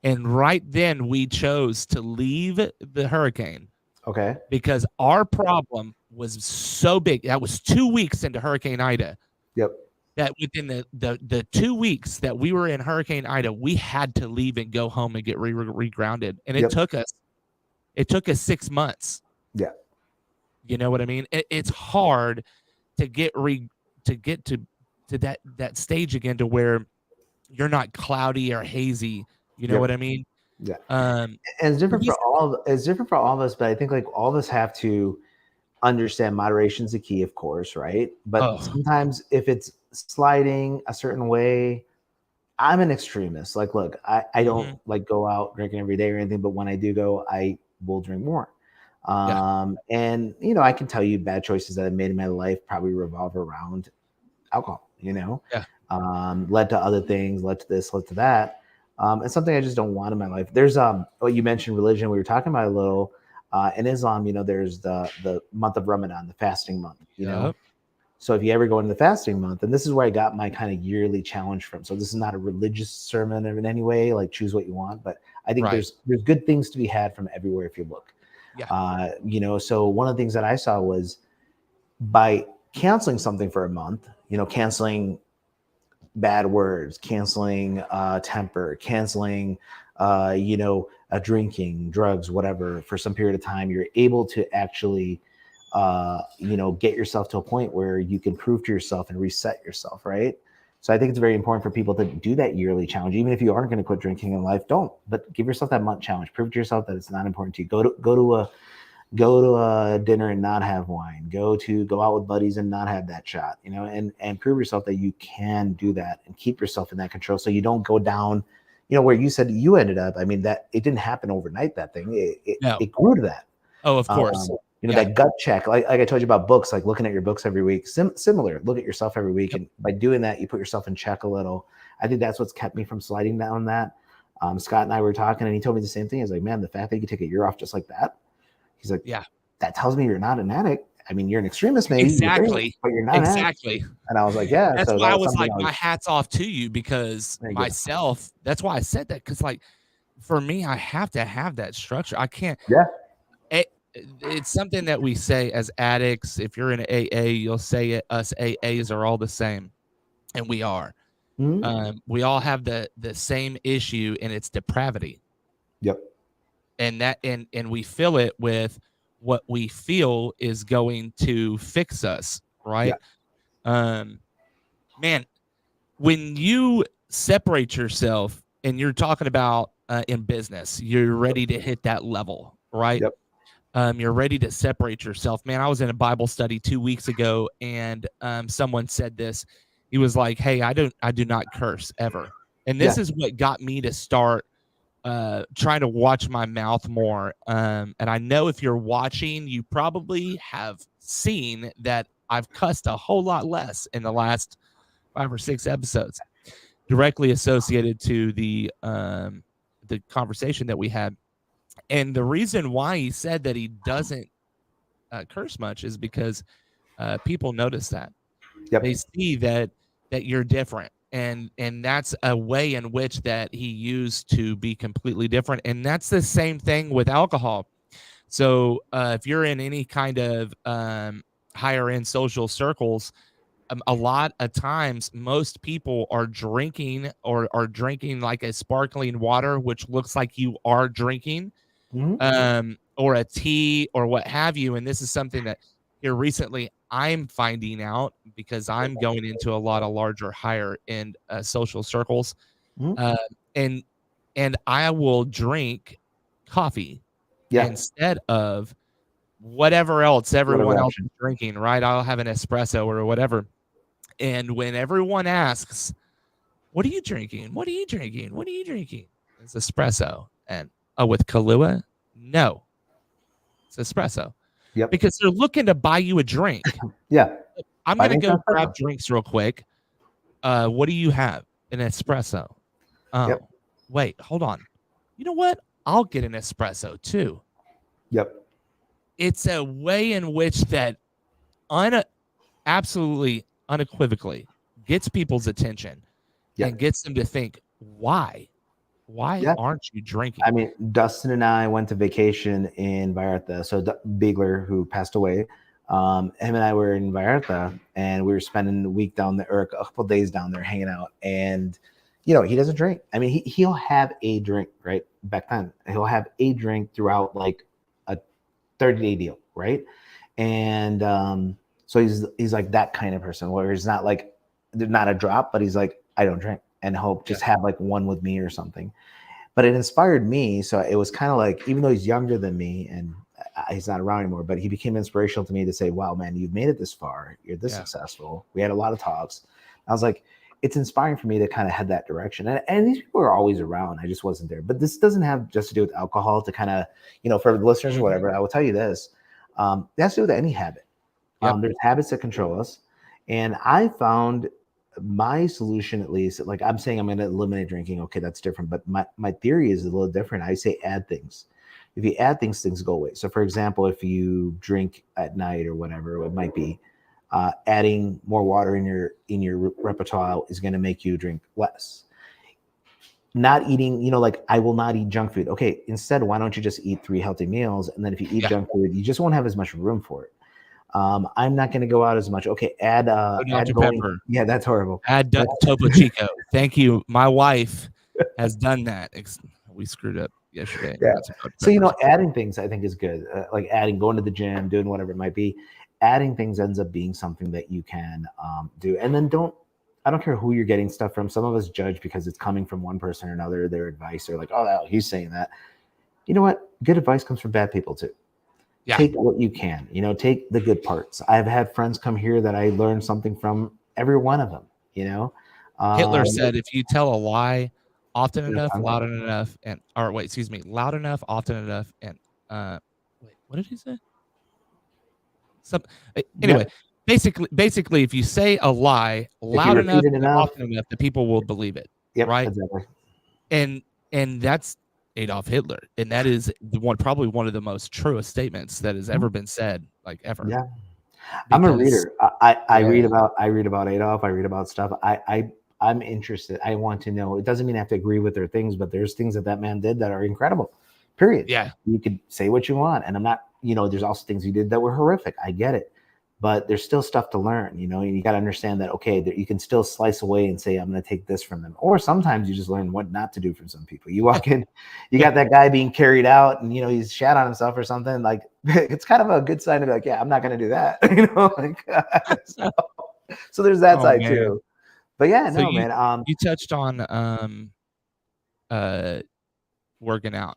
And right then we chose to leave the hurricane. Okay. Because our problem was so big. That was 2 weeks into Hurricane Ida. Yep. That within the 2 weeks that we were in Hurricane Ida, we had to leave and go home and get regrounded. And it took us 6 months. Yeah. You know what I mean? It's hard to get to that stage again, to where you're not cloudy or hazy. You know what I mean? Yeah. And it's different for all of us, but I think like all of us have to understand moderation is the key, of course, right? But sometimes if it's sliding a certain way, I'm an extremist. Like, look, I don't like go out drinking every day or anything, but when I do go, I will drink more. And you know, I can tell you bad choices that I've made in my life probably revolve around alcohol, you know, led to other things, led to this, led to that. It's something I just don't want in my life. There's what you mentioned, religion. We were talking about a little. In Islam, you know, there's the month of Ramadan, the fasting month, you know. So if you ever go into the fasting month, and this is where I got my kind of yearly challenge from. So this is not a religious sermon in any way, like choose what you want, but I think there's good things to be had from everywhere if you look. You know, so one of the things that I saw was by canceling something for a month, you know, canceling bad words, canceling temper, canceling, drinking, drugs, whatever, for some period of time, you're able to actually, get yourself to a point where you can prove to yourself and reset yourself, right? So I think it's very important for people to do that yearly challenge. Even if you aren't going to quit drinking in life, don't. But give yourself that month challenge. Prove to yourself that it's not important to you. Go to a dinner and not have wine. Go out with buddies and not have that shot. And prove yourself that you can do that and keep yourself in that control, so you don't go down, where you said you ended up. I mean, that it didn't happen overnight. That thing it grew to that. Oh, of course. That gut check, like I told you about books, like looking at your books every week, similar, look at yourself every week. And by doing that, you put yourself in check a little. I think that's what's kept me from sliding down that. Scott and I were talking, and he told me the same thing. He's like, man, the fact that you can take a year off just like that, he's like, yeah, that tells me you're not an addict. I mean, you're an extremist, maybe. Exactly. But you're not exactly. And I was like, yeah. That's why I was like, my hat's off to you, because myself, that's why I said that. Because like, for me, I have to have that structure. I can't. Yeah. It's something that we say as addicts. If you're in AA, you'll say it. Us AAs are all the same, and we are. Mm-hmm. We all have the same issue, and it's depravity. Yep. And we fill it with what we feel is going to fix us, right? Yeah. Man, when you separate yourself, and you're talking about in business, you're ready to hit that level, right? Yep. You're ready to separate yourself. Man, I was in a Bible study 2 weeks ago, and someone said this. He was like, hey, I do not curse ever. And this is what got me to start trying to watch my mouth more. And I know if you're watching, you probably have seen that I've cussed a whole lot less in the last 5 or 6 episodes, directly associated to the conversation that we had. And the reason why he said that he doesn't curse much is because people notice that. Yep. They see that you're different. And that's a way in which that he used to be completely different. And that's the same thing with alcohol. So if you're in any kind of higher end social circles, a lot of times most people are drinking or are drinking like a sparkling water, which looks like you are drinking, or a tea or what have you. And this is something that here recently I'm finding out, because I'm going into a lot of larger, higher end social circles. And I will drink coffee instead of whatever else everyone else is drinking, right? I'll have an espresso or whatever. And when everyone asks, what are you drinking? What are you drinking? What are you drinking? It's espresso. And with Kahlua? No. It's espresso. Yep. Because they're looking to buy you a drink. Yeah. I'm going to go grab drinks real quick. What do you have? An espresso. Oh, yep. Wait, hold on. You know what? I'll get an espresso too. Yep. It's a way in which that absolutely unequivocally gets people's attention and gets them to think, why? Why aren't you drinking? I mean, Dustin and I went to vacation in Vallarta. So Bigler, who passed away, him and I were in Vallarta, and we were spending a week down there, or a couple of days down there hanging out. And, he doesn't drink. I mean, he'll have a drink, right? Back then, he'll have a drink throughout like a 30-day deal, right? And so he's like that kind of person, where he's not like, there's not a drop, but he's like, I don't drink. And hope just have like one with me or something. But it inspired me. So it was kind of like, even though he's younger than me and he's not around anymore, but he became inspirational to me to say, wow, man, you've made it this far. You're this successful. We had a lot of talks. I was like, it's inspiring for me to kind of head that direction. And these people are always around. I just wasn't there. But this doesn't have just to do with alcohol, to kind of, for the listeners or whatever, I will tell you this. It has to do with any habit. There's habits that control us. And I found my solution, at least, like I'm saying I'm going to eliminate drinking. Okay, that's different. But my theory is a little different. I say add things. If you add things, things go away. So for example, if you drink at night or whatever it might be, adding more water in your repertoire is going to make you drink less. Not eating, like I will not eat junk food. Okay, instead, why don't you just eat 3 healthy meals? And then if you eat junk food, you just won't have as much room for it. I'm not going to go out as much. Okay, add Dr. going. Pepper. Yeah, that's horrible. Add Topo Chico. Thank you. My wife has done that. We screwed up yesterday. Yeah. Got some Dr. So Peppers. adding things I think is good. Like adding, going to the gym, doing whatever it might be. Adding things ends up being something that you can do. And then I don't care who you're getting stuff from. Some of us judge because it's coming from one person or another. Their advice, they're like, oh, he's saying that. You know what? Good advice comes from bad people too. Yeah. Take what you can. Take the good parts. I've had friends come here that I learned something from. Every one of them. Hitler said, if you tell a lie often enough, loud enough, loud enough, often enough, and wait, what did he say? Anyway, basically, if you say a lie loud enough and often enough, the people will believe it. Yep, right? Exactly. And that's Adolf Hitler, and that is probably one of the most truest statements that has ever been said, like ever. Yeah, I'm a reader. I read about Adolf. I read about stuff. I'm interested. I want to know. It doesn't mean I have to agree with their things, but there's things that man did that are incredible. Period. Yeah, you could say what you want, and I'm not. There's also things he did that were horrific. I get it, but there's still stuff to learn. And you got to understand that. Okay, you can still slice away and say I'm going to take this from them, or sometimes you just learn what not to do from some people. You walk in, you got that guy being carried out, and he's shat on himself or something. Like it's kind of a good sign to be like, yeah, I'm not going to do that. So there's that side man. Too. But yeah, so man. You touched on working out.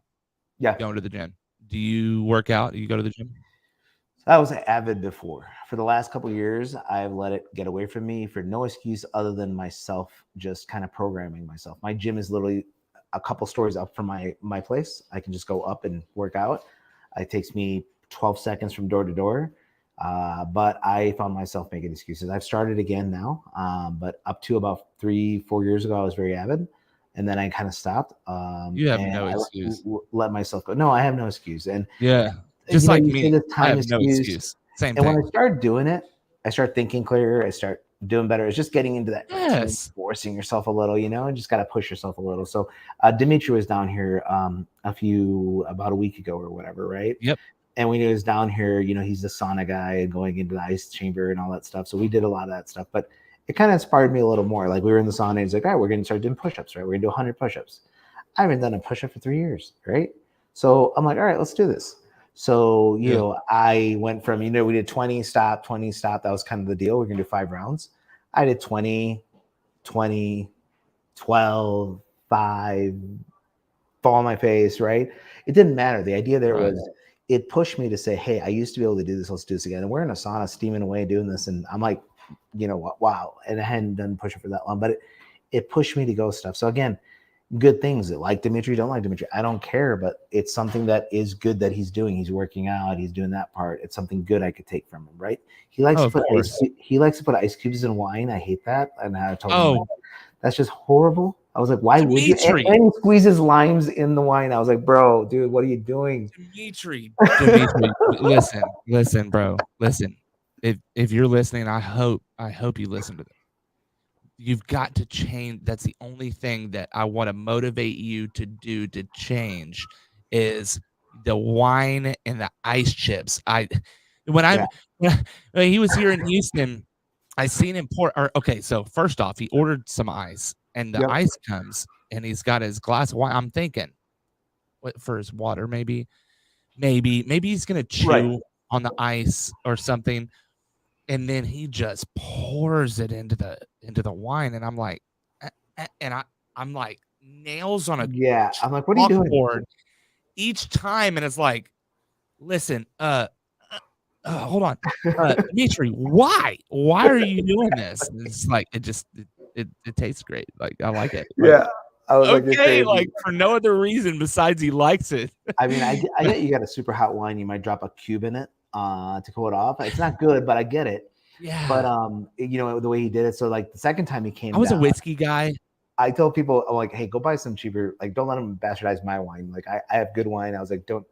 Yeah, going to the gym. Do you work out? Do you go to the gym? I was avid before. For the last couple of years, I've let it get away from me for no excuse other than myself just kind of programming myself. My gym is literally a couple stories up from my place. I can just go up and work out. It takes me 12 seconds from door to door. But I found myself making excuses. I've started again now, but up to about 3-4 years ago, I was very avid. And then I kind of stopped. You have no excuse. Let myself go. No, I have no excuse. And yeah, just like me, I have no excuse. Same thing. And when I started doing it, I start thinking clearer. I start doing better. It's just getting into that, forcing yourself a little, and just got to push yourself a little. So Dimitri was down here about a week ago or whatever, right? Yep. And when he was down here, he's the sauna guy and going into the ice chamber and all that stuff. So we did a lot of that stuff, but it kind of inspired me a little more. Like we were in the sauna and he's like, all right, we're going to start doing push-ups, right? We're going to do 100 push-ups. I haven't done a push-up for 3 years, right? So I'm like, all right, let's do this. So, I went from, we did 20, stop. That was kind of the deal. We're going to do 5 rounds. I did 20, 12, 5, fall on my face, right? It didn't matter. The idea there was, it pushed me to say, hey, I used to be able to do this. Let's do this again. And we're in a sauna steaming away doing this. And I'm like, wow. And I hadn't done push-up for that long, but it pushed me to go stuff. So again, good things. Like Dimitri, don't like Dimitri. I don't care, but it's something that is good that he's doing. He's working out. He's doing that part. It's something good I could take from him, right? He likes to put ice cubes in wine. I hate that. And I told him that's just horrible. I was like, why would you? And he squeezes limes in the wine. I was like, bro, dude, what are you doing? Dimitri, listen, bro. Listen. If you're listening, I hope you listen to this. You've got to change. That's the only thing that I want to motivate you to do to change is the wine and the ice chips. When he was here in Houston, I seen him pour. Okay, so first off, he ordered some ice, and the ice comes, and he's got his glass of wine. I'm thinking, what for his water? Maybe he's gonna chew on the ice or something. And then he just pours it into the wine, and I'm like, I'm like nails on a I'm like, what are you doing? Each time, and it's like, listen, hold on, Dimitri, why are you doing this? And it's like it tastes great, like I like it. Yeah, I was okay, like for no other reason besides he likes it. I mean, I get you got a super hot wine, you might drop a cube in it. To cool it off. It's not good, but I get it. Yeah. But the way he did it. So like the second time he came, I was a whiskey guy. I told people, I'm like, hey, go buy some cheaper. Like, don't let them bastardize my wine. Like, I have good wine. I was like, I'm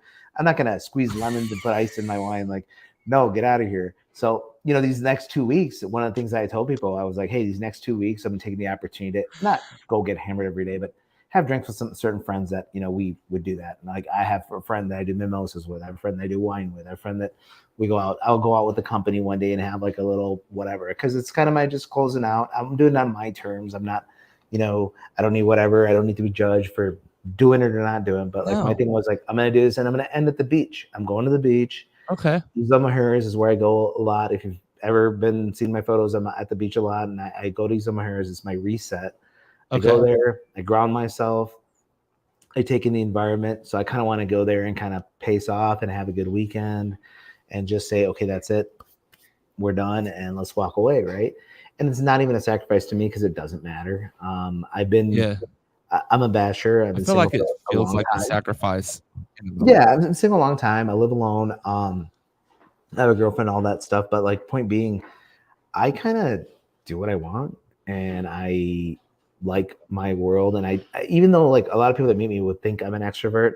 not gonna squeeze lemons and put ice in my wine. Like, no, get out of here. So these next 2 weeks, one of the things I told people, I was like, hey, these next 2 weeks, I'm taking the opportunity to not go get hammered every day, but have drinks with some certain friends that, we would do that. And like I have a friend that I do mimosas with. I have a friend that I do wine with. I have a friend that we go out. I'll go out with the company one day and have like a little whatever, because it's kind of my just closing out. I'm doing it on my terms. I'm not, I don't need whatever. I don't need to be judged for doing it or not doing. But like my thing was like, I'm gonna do this and I'm gonna end at the beach. I'm going to the beach. Okay. Izuma Harris is where I go a lot. If you've ever seen my photos, I'm at the beach a lot, and I go to Izuma Harris. It's my reset. I go there. I ground myself. I take in the environment. So I kind of want to go there and kind of pace off and have a good weekend and just say, okay, that's it. We're done and let's walk away, right? And it's not even a sacrifice to me because it doesn't matter. I'm a basher. I've been I feel single like it for a feels long like a time. sacrifice. Yeah, I've been single a long time. I live alone. I have a girlfriend, all that stuff. But like, point being, I kind of do what I want, and I like my world. And I even though like a lot of people that meet me would think I'm an extrovert,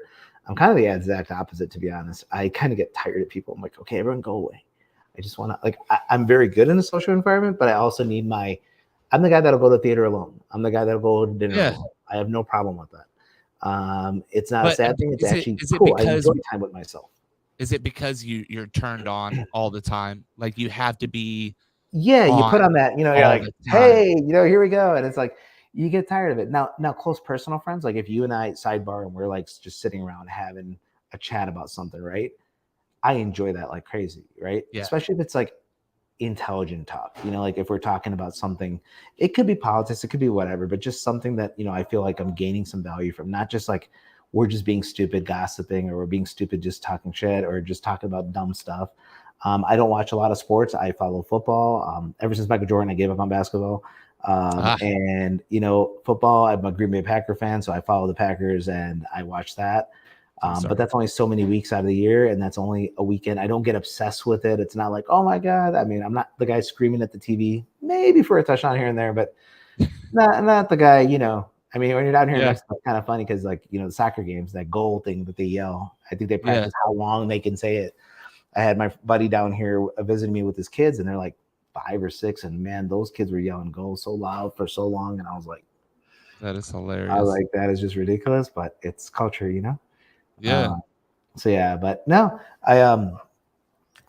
I'm kind of the exact opposite, to be honest. I kind of get tired of people. I'm like, okay, everyone go away. I just want to like, I'm very good in a social environment, but I also need I'm the guy that'll go to the theater alone. I'm the guy that'll go to dinner alone. I have no problem with that. It's not a sad thing. It's actually cool. I enjoy time with myself. Is it because you're turned on all the time? Like you have to be. Yeah, you put on that, you're like, hey, here we go. And it's like, you get tired of it. Now, close personal friends, like if you and I sidebar and we're like just sitting around having a chat about something, right? I enjoy that like crazy, right? Yeah. Especially if it's like intelligent talk, like if we're talking about something, it could be politics, it could be whatever, but just something that, I feel like I'm gaining some value from, not just like we're just being stupid gossiping, or we're being stupid just talking shit, or just talking about dumb stuff. I don't watch a lot of sports. I follow football. Ever since Michael Jordan, I gave up on basketball. And football, I'm a Green Bay Packer fan, so I follow the Packers and I watch that. But that's only so many weeks out of the year, and that's only a weekend. I don't get obsessed with it. It's not like, oh my God. I mean, I'm not the guy screaming at the TV, maybe for a touchdown here and there, but not the guy, I mean, when you're down here in Mexico, it's kind of funny because like, the soccer games, that goal thing that they yell, I think they practice how long they can say it. I had my buddy down here visiting me with his kids, and they're like 5 or 6, and man, those kids were yelling goals so loud for so long, and I was like, that is hilarious. I was like, that is just ridiculous, but it's culture, Yeah. So yeah, but no, I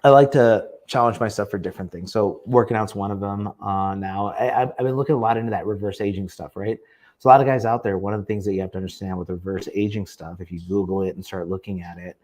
like to challenge myself for different things. So working out's one of them. Now I've been looking a lot into that reverse aging stuff, right? So a lot of guys out there, one of the things that you have to understand with reverse aging stuff, if you Google it and start looking at it,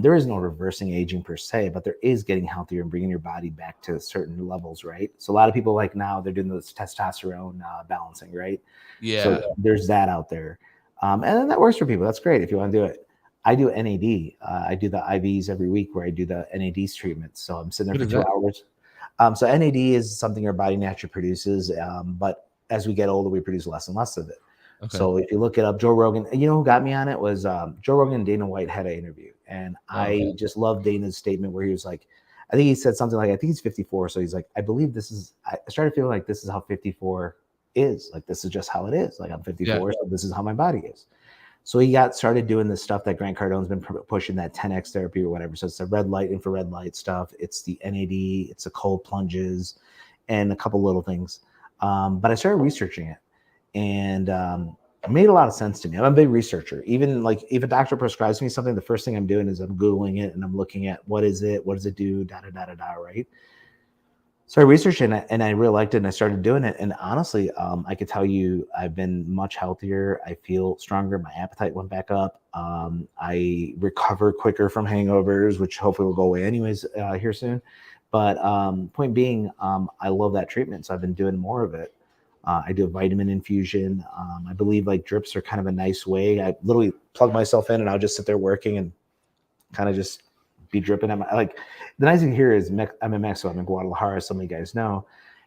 there is no reversing aging per se, but there is getting healthier and bringing your body back to certain levels, right? So a lot of people like now they're doing this testosterone balancing, right? Yeah. So there's that out there. And then that works for people. That's great if you want to do it. I do NAD. I do the IVs every week where I do the NADs treatments. So I'm sitting there for 2 hours. So NAD is something our body naturally produces, but as we get older, we produce less and less of it. Okay. So if you look it up, Joe Rogan, who got me on it was Joe Rogan and Dana White had an interview. And I just love Dana's statement where he was like, I think he said something like, I think he's 54. So he's like, I believe I started feeling like this is how 54 is. Like, this is just how it is. Like, I'm 54, so this is how my body is. So he started doing this stuff that Grant Cardone's been pushing, that 10X therapy or whatever. So it's the red light, infrared light stuff. It's the NAD, it's the cold plunges, and a couple little things. But I started researching it, and it made a lot of sense to me. I'm a big researcher. Even like if a doctor prescribes me something, the first thing I'm doing is I'm Googling it and I'm looking at what is it, what does it do, right? So I researched it and I really liked it and I started doing it. And honestly, I could tell you I've been much healthier. I feel stronger. My appetite went back up. I recover quicker from hangovers, which hopefully will go away anyways here soon. But point being, I love that treatment. So I've been doing more of it. I do a vitamin infusion. I believe like drips are kind of a nice way. I literally plug myself in and I'll just sit there working and kind of just be dripping at the nice thing here is I'm in Mexico, I'm in Guadalajara, so many guys know.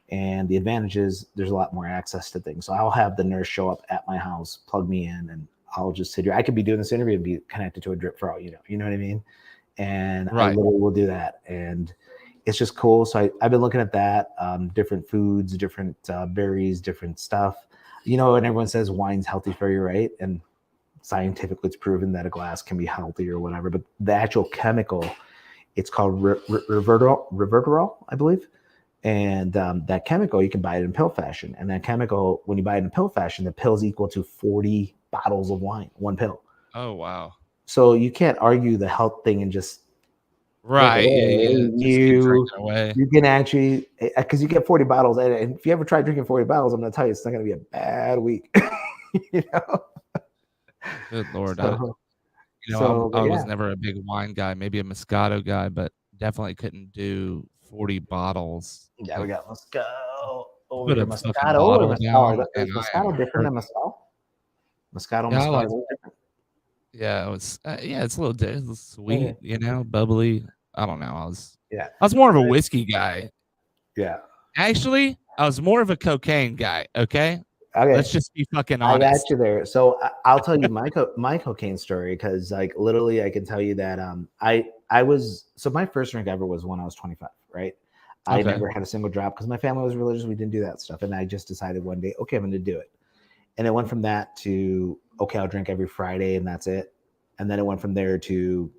And the advantage is there's a lot more access to things. So I'll have the nurse show up at my house, plug me in, and I'll just sit here. I could be doing this interview and be connected to a drip for all you know what I mean? And I literally will do that. And it's just cool. So I've been looking at that, different foods, different berries, different stuff. And everyone says wine's healthy for you, right? And scientifically it's proven that a glass can be healthy or whatever, but the actual chemical, it's called Reverterol, I believe. And that chemical, you can buy it in pill fashion. And that chemical, when you buy it in pill fashion, the pill is equal to 40 bottles of wine, one pill. Oh wow. So you can't argue the health thing and just take Right. Yeah. Yeah. away. Just keep drinking away. You can actually, because you get 40 bottles, and if you ever try drinking 40 bottles, I'm gonna tell you it's not gonna be a bad week. You know. Good Lord. So, I but was yeah, never a big wine guy, maybe a Moscato guy, but definitely couldn't do 40 bottles. yeah, we Like, got Moscato over put here. a fucking Moscato or bottle Moscato? down and Is I am Moscato different than hurting. Moscato? Moscato, Yeah, I like, Moscato. yeah, it was, yeah, it's a little, it's Okay. sweet, bubbly. I don't know. Yeah. I was more of a whiskey guy. Yeah. Actually, I was more of a cocaine guy. Okay. Okay. Let's just be fucking I got honest. you there. So I'll tell you my cocaine story, because like literally I can tell you that I was, so my first drink ever was when I was 25, right? I Okay. never had a single drop because my family was religious. We didn't do that stuff, and I just decided one day, okay, I'm going to do it. And it went from that to, okay, I'll drink every Friday and that's it. And then it went from there to,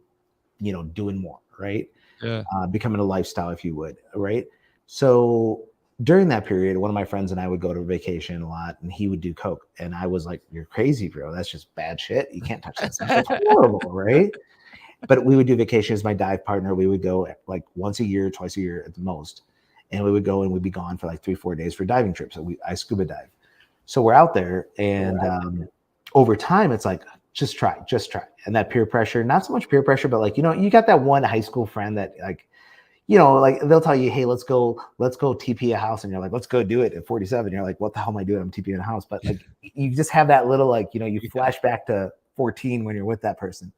doing more, right? Yeah. Becoming a lifestyle, if you would, right? So during that period, one of my friends and I would go to vacation a lot, and he would do coke, and I was like, "You're crazy, bro. That's just bad shit. You can't touch that stuff. That's horrible, right?" But we would do vacations. My dive partner, we would go like once a year, twice a year at the most, and we would go and we'd be gone for like 3-4 days for diving trips. So I scuba dive. So we're out there, and over time, it's like, just try. And that peer pressure, not so much peer pressure, but like, you got that one high school friend that like, like they'll tell you, hey, let's go TP a house. And you're like, let's go do it at 47. You're like, what the hell am I doing? I'm TPing a house. But like, you just have that little, like, you flash back to 14 when you're with that person.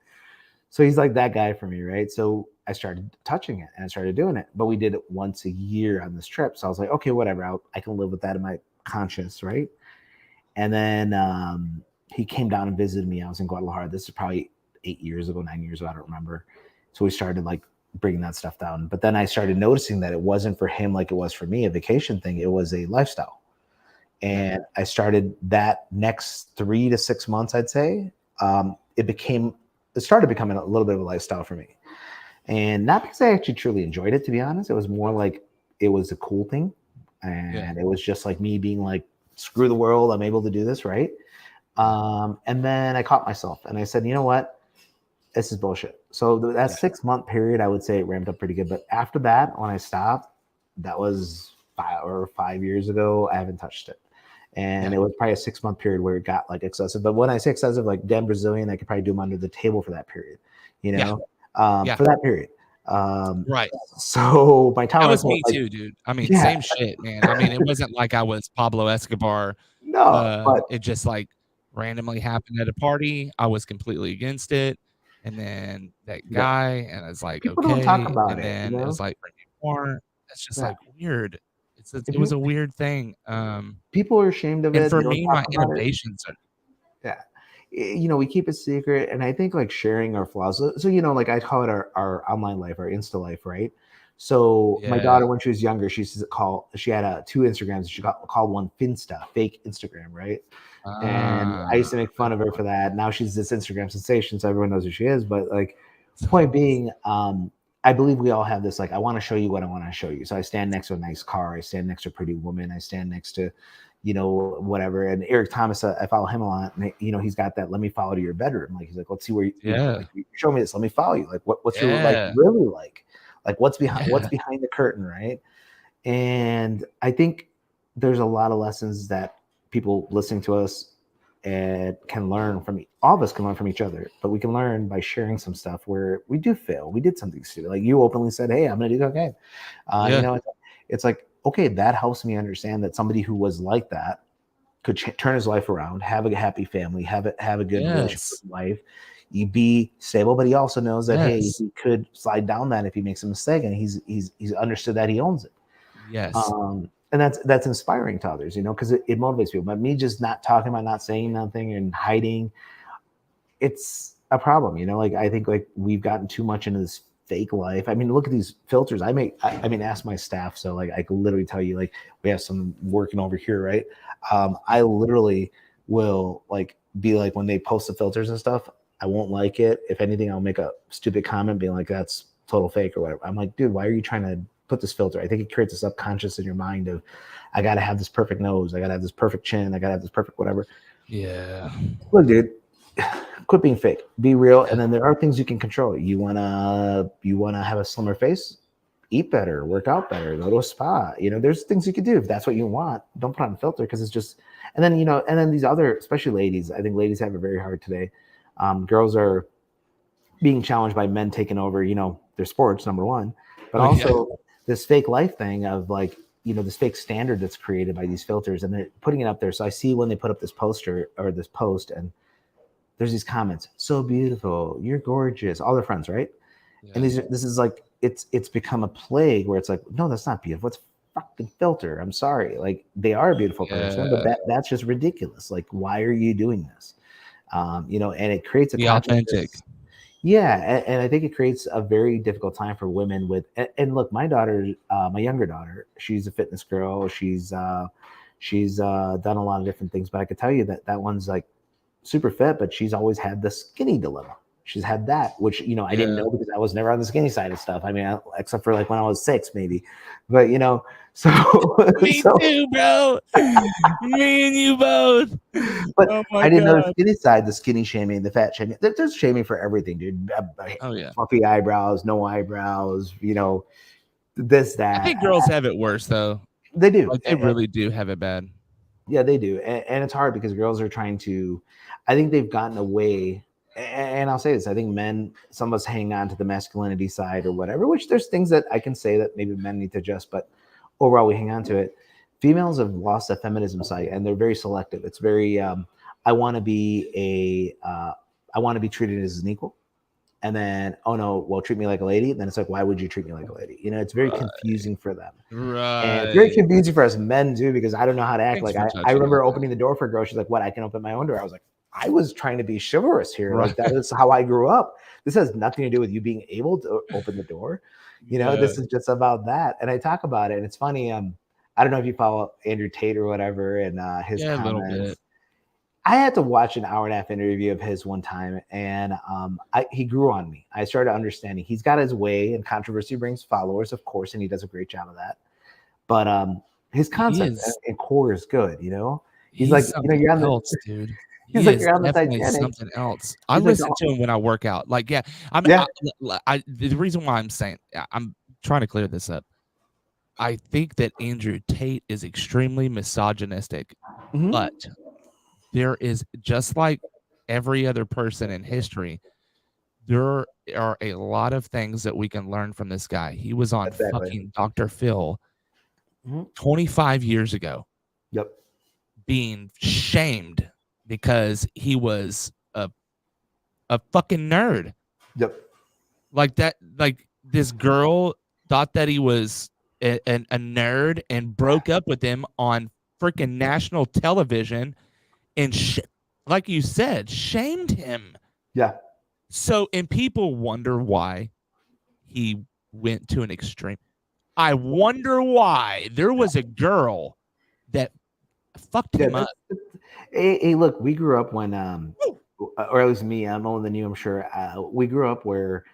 So he's like that guy for me, right? So I started touching it and I started doing it, but we did it once a year on this trip. So I was like, okay, whatever. I can live with that in my conscience, right? And then he came down and visited me. I was in Guadalajara. This is probably 8 years ago, 9 years ago. I don't remember. So we started like bringing that stuff down. But then I started noticing that it wasn't for him like it was for me, a vacation thing. It was a lifestyle. And I started that next 3 to 6 months, I'd say. It started becoming a little bit of a lifestyle for me. And not because I actually truly enjoyed it, to be honest. It was more like it was a cool thing. And it was just like me being like, screw the world, I'm able to do this, right? And then I caught myself and I said, you know what? This is bullshit. So that 6 month period, I would say it ramped up pretty good. But after that, when I stopped, that was 5 years ago, I haven't touched it. And it was probably a 6 month period where it got like excessive. But when I say excessive, like Dan Brazilian, I could probably do them under the table for that period, for that period. Right. So my tolerance That was me too, dude. I mean, Yeah. same shit, man. I mean, it wasn't like I was Pablo Escobar. No, but It just like randomly happened at a party. I was completely against it. And then that guy, and I was like, people don't talk okay. about And it, then it was like, bring me more. It's just Yeah. like weird. If It was a weird thing. People are ashamed of And it. for They don't me, talk my about it. innovations are, Yeah. We keep it secret. And I think like sharing our flaws. So, like I call it our online life, our Insta life, right? So my daughter, when she was younger, she had 2 Instagrams. She called one Finsta, fake Instagram, right? And I used to make fun of her for that. Now she's this Instagram sensation, so everyone knows who she is. But like, point being, I believe we all have this, like, I want to show you what I want to show you. So I stand next to a nice car. I stand next to a pretty woman. I stand next to, whatever. And Eric Thomas, I follow him a lot. And, he's got that, let me follow to your bedroom. Like, he's like, let's see where like, you show me this. Let me follow you. Like, what's your like really like? Like, what's behind the curtain, right? And I think there's a lot of lessons that people listening to us and can learn from, all of us can learn from each other, but we can learn by sharing some stuff where we do fail. We did something stupid. Like you openly said, hey, I'm going to do cocaine. It's like, okay, that helps me understand that somebody who was like that could turn his life around, have a happy family, have a good relationship with life, you be stable, but he also knows that, hey, he could slide down that if he makes a mistake, and he's understood that he owns it. And that's inspiring to others, because it motivates people. But me just not talking about, not saying nothing and hiding, it's a problem. Like I think like we've gotten too much into this fake life. I mean, look at these filters. I mean, ask my staff. So like I could literally tell you, like we have some working over here, right? I literally will like be like, when they post the filters and stuff, I won't like it. If anything, I'll make a stupid comment being like, that's total fake or whatever. I'm like, dude, why are you trying to put this filter? I think it creates a subconscious in your mind of, I got to have this perfect nose. I got to have this perfect chin. I got to have this perfect whatever. Yeah. Look, dude, quit being fake. Be real. And then there are things you can control. You wanna have a slimmer face, eat better, work out better, go to a spa. There's things you could do if that's what you want. Don't put on a filter because it's just. And then these other, especially ladies. I think ladies have it very hard today. Girls are being challenged by men taking over, their sports, number one, but Oh yeah. also this fake life thing of like, this fake standard that's created by these filters and they're putting it up there. So I see when they put up this poster or this post and there's these comments, so beautiful, you're gorgeous, all their friends, right? And Yeah. this is like, it's become a plague where it's like, no, that's not beautiful. It's fucking filter. I'm sorry. Like they are a beautiful person, but Yeah. that's just ridiculous. Like, why are you doing this? And it creates a Be authentic. consciousness. Yeah, and I think it creates a very difficult time for women with. And look, my daughter, my younger daughter, she's a fitness girl. She's done a lot of different things, but I could tell you that one's like super fit, but she's always had the skinny dilemma. She's had that, which I didn't Yeah. know because I was never on the skinny side of stuff. I mean, except for like when I was 6, maybe. But so Me so too, bro. Me and you both. But Oh my I didn't know the god. skinny side, the skinny shaming, the fat shaming. There's shaming for everything, dude. Oh yeah. Fluffy eyebrows, no eyebrows, this, I that. think girls have it worse though. They do. Like they really do have it bad. Yeah, they do. And it's hard because girls are trying to, I think they've gotten away. And I'll say this, I think men, some of us hang on to the masculinity side or whatever, which there's things that I can say that maybe men need to adjust, but overall we hang on to it. Females have lost the feminism side and they're very selective. It's very, I want to be I want to be treated as an equal. And then, oh no, well, treat me like a lady. Then it's like, why would you treat me like a lady? It's very Right. confusing for them. And it's very Right. confusing for us men too, because I don't know how to act. Thanks Like for I touching on remember that. opening the door for a girl. She's like, what? I can open my own door. I was like, I was trying to be chivalrous here. Right. Like that is how I grew up. This has nothing to do with you being able to open the door. Yeah. This is just about that. And I talk about it. And it's funny. I don't know if you follow Andrew Tate or whatever and his Yeah, a little bit. comments. I had to watch an hour and a half interview of his one time, and he grew on me. I started understanding he's got his way, and controversy brings followers, of course, and he does a great job of that. But his He concept is and core is good. He's he's like, something you're on the. else, dude. He's He like, is you're on the definitely Titanic. something else. I He's like, listen to him when I work out. Like, yeah, yeah, the reason why I'm trying to clear this up. I think that Andrew Tate is extremely misogynistic, mm-hmm. but there is just like every other person in history, there are a lot of things that we can learn from this guy. He was on Exactly. fucking Dr. Phil Mm-hmm. 25 years ago Yep. being shamed because he was a fucking nerd. Yep. Like that, like this girl thought that he was a nerd and broke up with him on freaking national television and like you said, shamed him. Yeah. So, and people wonder why he went to an extreme. I wonder why there was a girl that fucked him up. Hey, look, we grew up when, or at least me, I'm older than you, I'm sure. We grew up where,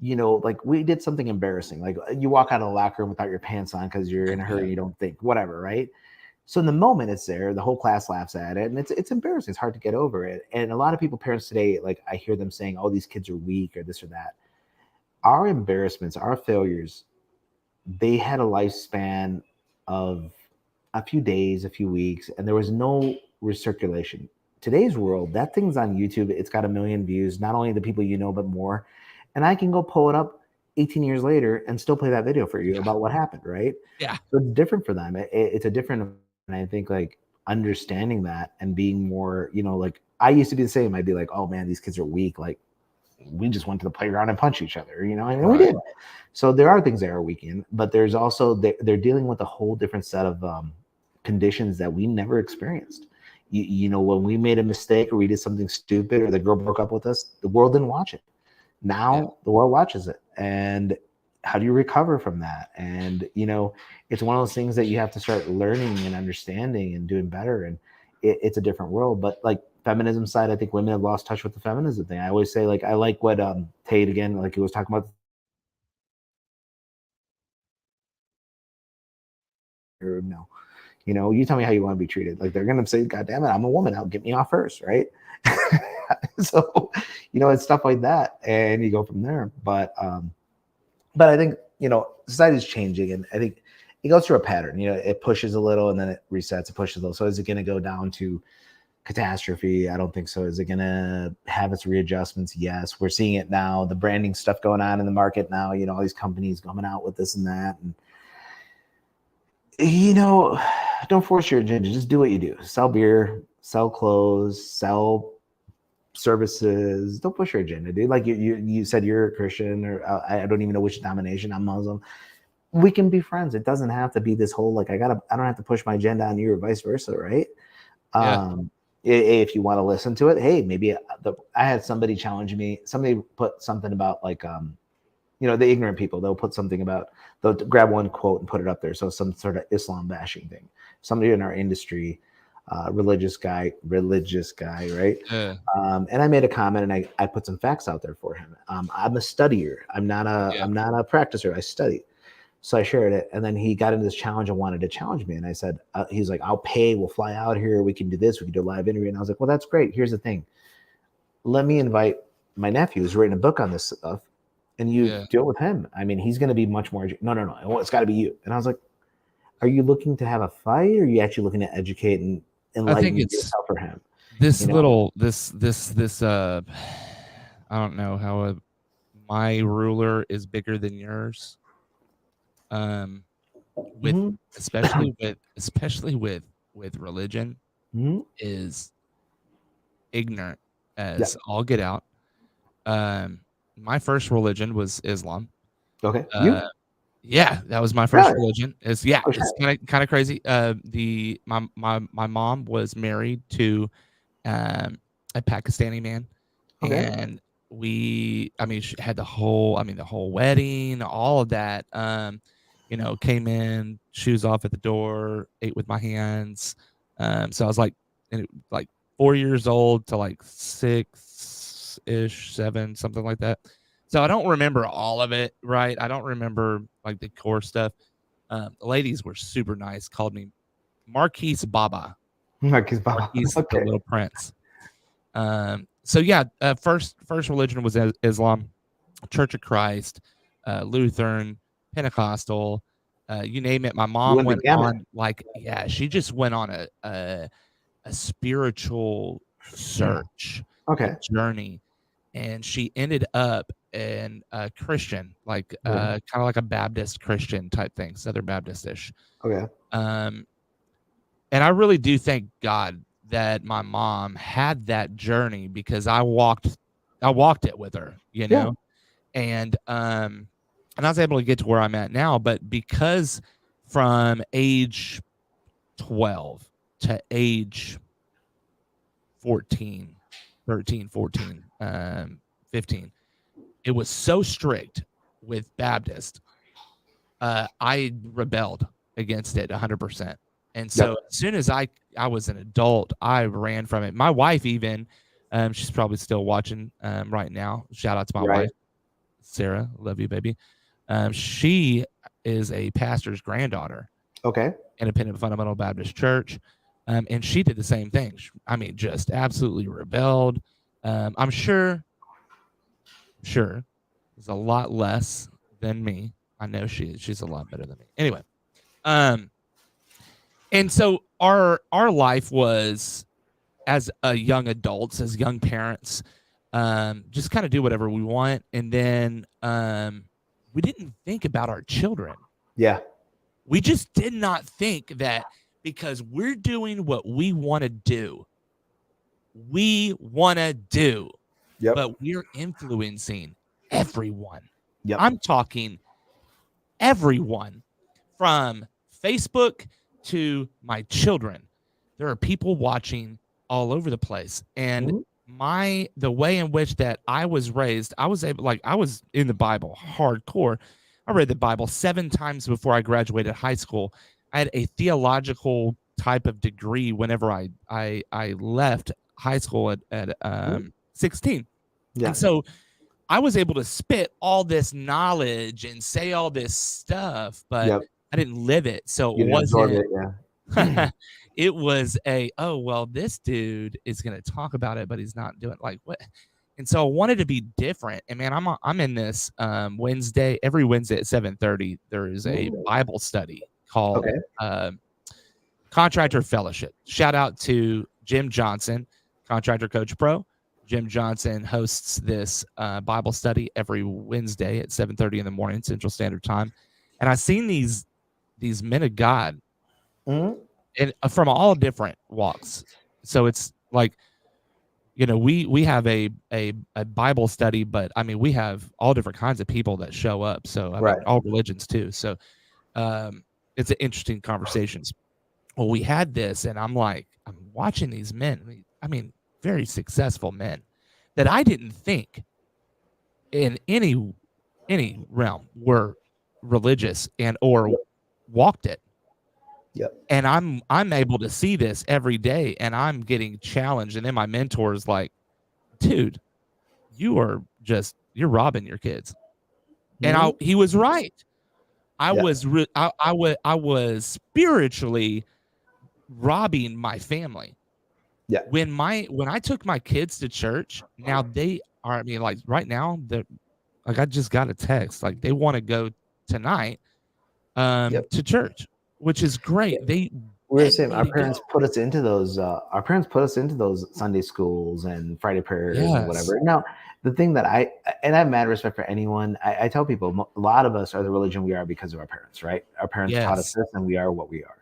like we did something embarrassing. Like you walk out of the locker room without your pants on because you're in a hurry, you don't think, whatever, right? So in the moment it's there, the whole class laughs at it, and it's embarrassing. It's hard to get over it. And a lot of people, parents today, like I hear them saying, "Oh, these kids are weak," or this or that. Our embarrassments, our failures, they had a lifespan of a few days, a few weeks, and there was no recirculation. Today's world, that thing's on YouTube. It's got 1 million views, not only the people you know, but more. And I can go pull it up 18 years later and still play that video for you about what happened, right? Yeah. So it's different for them. It's a different, and I think like understanding that and being more, like I used to be the same. I'd be like, oh man, these kids are weak. Like we just went to the playground and punch each other, and we did. So there are things that are weakened, but there's also they're dealing with a whole different set of conditions that we never experienced. When we made a mistake or we did something stupid or the girl broke up with us, the world didn't watch it. Now the world watches it, and how do you recover from that? And it's one of those things that you have to start learning and understanding and doing better. And it's a different world. But like feminism side, I think women have lost touch with the feminism thing. I always say, like, I like what Tate, again, like he was talking about. No, You know, you tell me how you want to be treated. Like they're gonna say, God damn it, I'm a woman. I'll get me off first, right? So, you know, it's stuff like that. And you go from there. But I think, you know, society is changing, and I think it goes through a pattern. You know, it pushes a little and then it resets, it pushes a little. So is it gonna go down to catastrophe? I don't think so. Is it going to have its readjustments? Yes. We're seeing it now. The branding stuff going on in the market now, you know, all these companies coming out with this and that. And, you know, don't force your agenda. Just do what you do. Sell beer, sell clothes, sell services. Don't push your agenda, dude. Like you said, you're a Christian, or I don't even know which denomination. I'm Muslim. We can be friends. It doesn't have to be this whole, like, I don't have to push my agenda on you or vice versa. Right. Yeah. If you want to listen to it, hey, maybe I had somebody challenge me. Somebody put something about like, you know, the ignorant people, they'll put something about, they'll grab one quote and put it up there. So some sort of Islam bashing thing. Somebody in our industry, religious guy, right? Yeah. And I made a comment and I put some facts out there for him. I'm a studier. I'm not a practicer. I study. So I shared it, and then he got into this challenge and wanted to challenge me. And I said, he's like, I'll pay. We'll fly out here. We can do this. We can do a live interview. And I was like, well, that's great. Here's the thing. Let me invite my nephew who's writing a book on this stuff, and you deal with him. I mean, he's going to be much more. No. It's got to be you. And I was like, are you looking to have a fight, or are you actually looking to educate and enlighten yourself for him? This little, this, I don't know how my ruler is bigger than yours. With especially with religion, is ignorant as all get out. My first religion was Islam. Okay. Yeah, that was my first religion. It's kind of crazy. My mom was married to a Pakistani man, and she had the whole wedding, all of that. You know, came in, shoes off at the door, ate with my hands. So I was like 4 years old to like 6-ish, 7, something like that. So I don't remember all of it, right? I don't remember like the core stuff. The ladies were super nice, called me Marquise Baba. Marquise the Little Prince. So yeah, first religion was Islam, Church of Christ, Lutheran, Pentecostal, you name it. My mom went on she just went on a spiritual search, a journey, and she ended up in a Christian, like kind of like a Baptist Christian type thing, Southern Baptist-ish. And I really do thank God that my mom had that journey, because I walked it with her, you know, and I was able to get to where I'm at now. But because from age 12 to age 13, 14, 15, it was so strict with Baptist, I rebelled against it 100%. And so as soon as I was an adult, I ran from it. My wife even, she's probably still watching right now. Shout out to my wife, Sarah. Love you, baby. She is a pastor's granddaughter. Independent Fundamental Baptist Church. And she did the same thing. I mean, just absolutely rebelled. I'm sure is a lot less than me. I know she's a lot better than me. Anyway, and so our life was, as young adults, as young parents, just kind of do whatever we want, and then we didn't think about our children. We just did not think that because we're doing what we want to do, but we're influencing everyone. I'm talking everyone, from Facebook to my children. There are people watching all over the place. And the way in which that I was raised, I was in the Bible hardcore. I read the Bible 7 times before I graduated high school. I had a theological type of degree whenever I left high school at 16. And so I was able to spit all this knowledge and say all this stuff, but I didn't live it. So it wasn't It was oh well, this dude is going to talk about it, but he's not doing like what. And so I wanted to be different. And man, I'm in this Wednesday, every Wednesday at 7:30. There is a Bible study called Contractor Fellowship. Shout out to Jim Johnson, Contractor Coach Pro. Jim Johnson hosts this Bible study every Wednesday at 7:30 in the morning Central Standard Time. And I've seen these men of God and from all different walks. So it's like, we have a Bible study, but I mean, we have all different kinds of people that show up. So I mean, all religions too. So it's an interesting conversations. Well, we had this, and I'm watching these men. I mean, very successful men that I didn't think in any realm were religious and or walked it. Yep. And I'm able to see this every day, and I'm getting challenged. And then my mentor is like, dude, you're robbing your kids. And he was right. I was spiritually robbing my family. Yeah. When I took my kids to church, now they are, I mean, like right now, I just got a text, like they want to go tonight to church, which is great. We're the same. Our parents put us into those. Our parents put us into those Sunday schools and Friday prayers and whatever. Now, the thing that I have mad respect for anyone. I tell people, a lot of us are the religion we are because of our parents, right? Our parents taught us this, and we are what we are.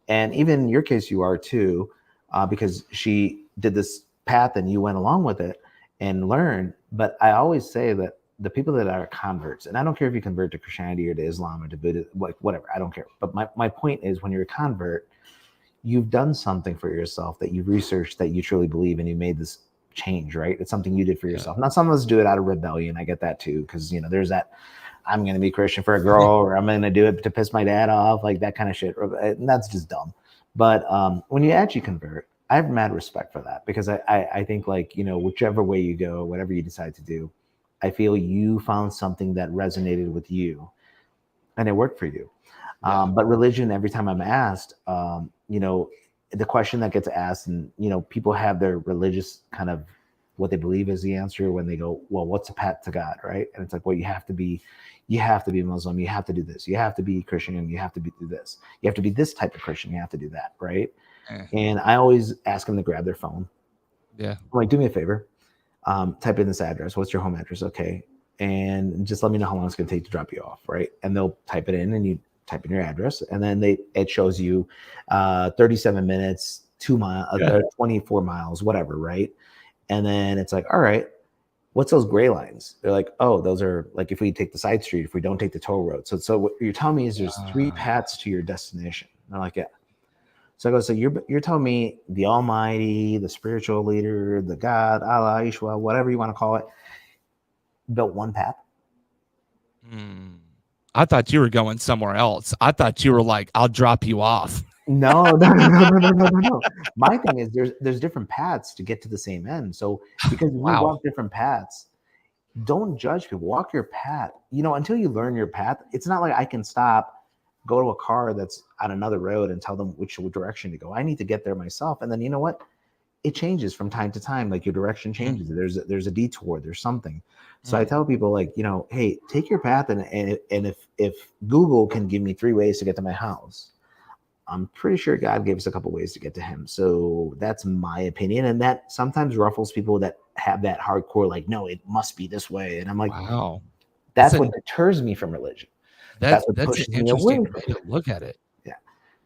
And even in your case, you are too, because she did this path and you went along with it and learned. But I always say that the people that are converts, and I don't care if you convert to Christianity or to Islam or to Buddhism, whatever, I don't care. But my point is, when you're a convert, you've done something for yourself that you've researched, that you truly believe, and you made this change, right? It's something you did for yourself. Now, some of us do it out of rebellion. I get that too, because there's that, I'm going to be Christian for a girl, or I'm going to do it to piss my dad off, like that kind of shit. And that's just dumb. But when you actually convert, I have mad respect for that, because I think, like, whichever way you go, whatever you decide to do, I feel you found something that resonated with you and it worked for you. But religion, every time I'm asked, the question that gets asked, and, people have their religious kind of what they believe is the answer when they go, well, what's a path to God, right? And it's like, well, you have to be Muslim, you have to do this, you have to be Christian, and you have to do this, you have to be this type of Christian, you have to do that, right? And I always ask them to grab their phone. I'm like, do me a favor, type in this address. What's your home address? Okay. And just let me know how long it's going to take to drop you off, right? And they'll type it in, and you type in your address, and then it shows you 37 minutes, 2 miles, 24 miles, whatever, right? And then it's like, all right, what's those gray lines? They're like, oh, those are like if we take the side street, if we don't take the toll road. So what you're telling me is there's 3 paths to your destination. And I'm like, yeah. So I go, so you're telling me the Almighty, the spiritual leader, the God, Allah, Yeshua, whatever you want to call it, built one path? I thought you were going somewhere else. I thought you were like, I'll drop you off. No. My thing is there's different paths to get to the same end. So because we walk different paths, don't judge people. Walk your path. Until you learn your path, it's not like I can stop, go to a car that's on another road and tell them which direction to go. I need to get there myself. And then you know what? It changes from time to time. Like your direction changes. There's a detour. There's something. So I tell people, like, hey, take your path, and if Google can give me 3 ways to get to my house, I'm pretty sure God gave us a couple ways to get to him. So that's my opinion. And that sometimes ruffles people that have that hardcore, like, no, it must be this way. And I'm like, wow, that's what deters me from religion. That's what pushes me away from it. Look at it. Yeah.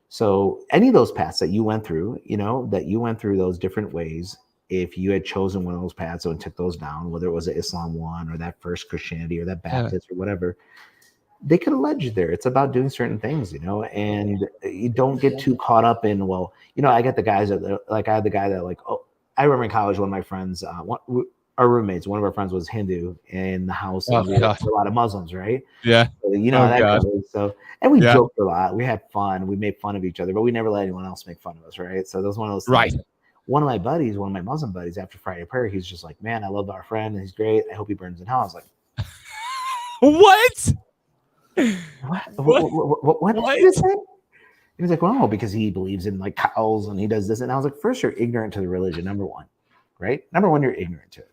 So any of those paths that you went through, those different ways, if you had chosen one of those paths and took those down, whether it was an Islam one or that first Christianity or that Baptist or whatever, they could have led you there. It's about doing certain things, and you don't get too caught up in, well, I get the guys that, like, I had the guy that, like, oh, I remember in college, one of my friends, our roommates, one of our friends was Hindu in the house, and we had a lot of Muslims, right? Yeah. So, that goes. So, and we joked a lot. We had fun. We made fun of each other, but we never let anyone else make fun of us, right? So that was one of those things. Right. One of my Muslim buddies, after Friday prayer, he's just like, man, I love our friend. He's great. I hope he burns in hell. I was like, what? What did you say? he's like, well, because he believes in like cows and he does this. And I was like, first, you're ignorant to the religion, number one, right? Number one, you're ignorant to it.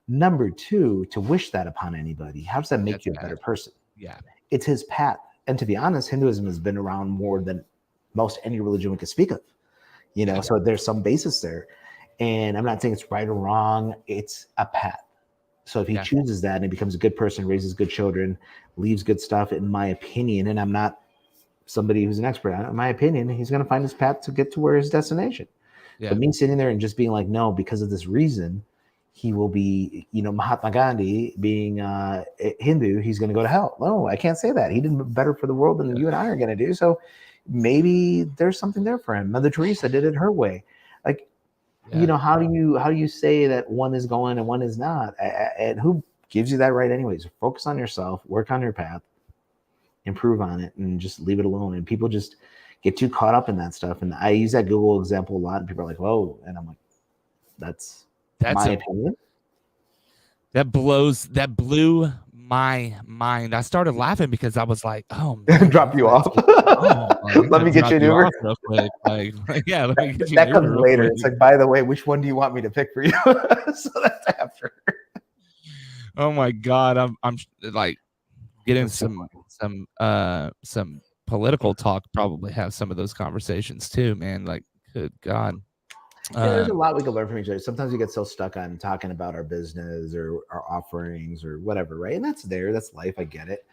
Number two, to wish that upon anybody, how does that make you a better person? Yeah. It's his path. And to be honest, Hinduism has been around more than most any religion we could speak of, so there's some basis there. And I'm not saying it's right or wrong. It's a path. So if he chooses that and he becomes a good person, raises good children, leaves good stuff, in my opinion, and I'm not somebody who's an expert on it, in my opinion, he's going to find his path to get to where his destination. Yeah. But me sitting there and just being like, no, because of this reason, he will be, Mahatma Gandhi being Hindu, he's going to go to hell. No, I can't say that. He did better for the world than you and I are going to do. So maybe there's something there for him. Mother Teresa did it her way. Like, how do you say that one is going and one is not? And who gives you that right anyways? Focus on yourself, work on your path, improve on it, and just leave it alone. And people just get too caught up in that stuff. And I use that Google example a lot, and people are like, whoa. And I'm like, that's my opinion. That blew my mind. I started laughing because I was like, oh man, drop you off. Let me get you an Uber. Let me get you that comes later. It's like, by the way, which one do you want me to pick for you? So that's after. Oh my God. I'm like getting some political talk, probably have some of those conversations too, man. Like, good God. There's a lot we can learn from each other. Sometimes we get so stuck on talking about our business or our offerings or whatever, right? And that's life. I get it.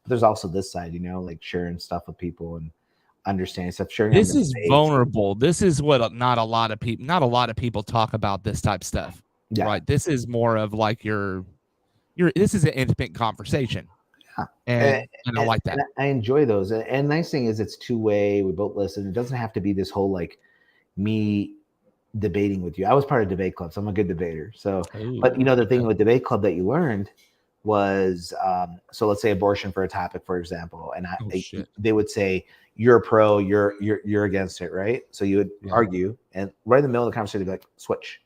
But there's also this side, like sharing stuff with people and understanding stuff. Sharing. This is vulnerable. This is what not a lot of people talk about this type of stuff. Yeah. Right. This is more of like this is an intimate conversation. Yeah. And I like that. I enjoy those. And nice thing is it's two-way. We both listen. It doesn't have to be this whole like me debating with you. I was part of debate club, so I'm a good debater. So, but the thing with debate club that you learned was, so let's say abortion for a topic, for example, and they would say you're pro, you're against it, right? So you would argue, and right in the middle of the conversation, they'd be like, switch.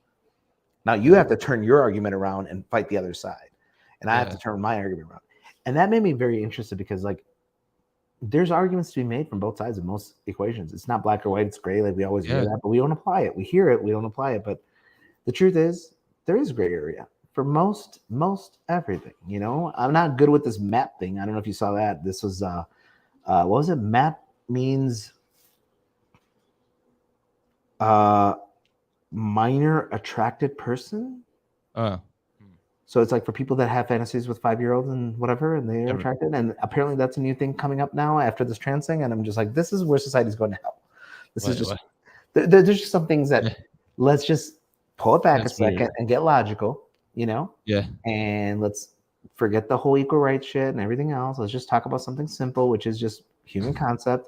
Now you have to turn your argument around and fight the other side, and I have to turn my argument around, and that made me very interested because like there's arguments to be made from both sides of most equations. It's not black or white, it's gray, like we always hear that, but we don't apply it. We hear it, we don't apply it. But the truth is there is a gray area for most everything. I'm not good with this map thing. I don't know if you saw that. This was what was it? Map means minor attracted person. So it's like for people that have fantasies with 5-year-olds and whatever, and they're attracted. And apparently that's a new thing coming up now after this trans thing. And I'm just like, this is where society's going to hell. There's just some things that let's just pull it back a second and get logical, Yeah. And let's forget the whole equal rights shit and everything else. Let's just talk about something simple, which is just human concept.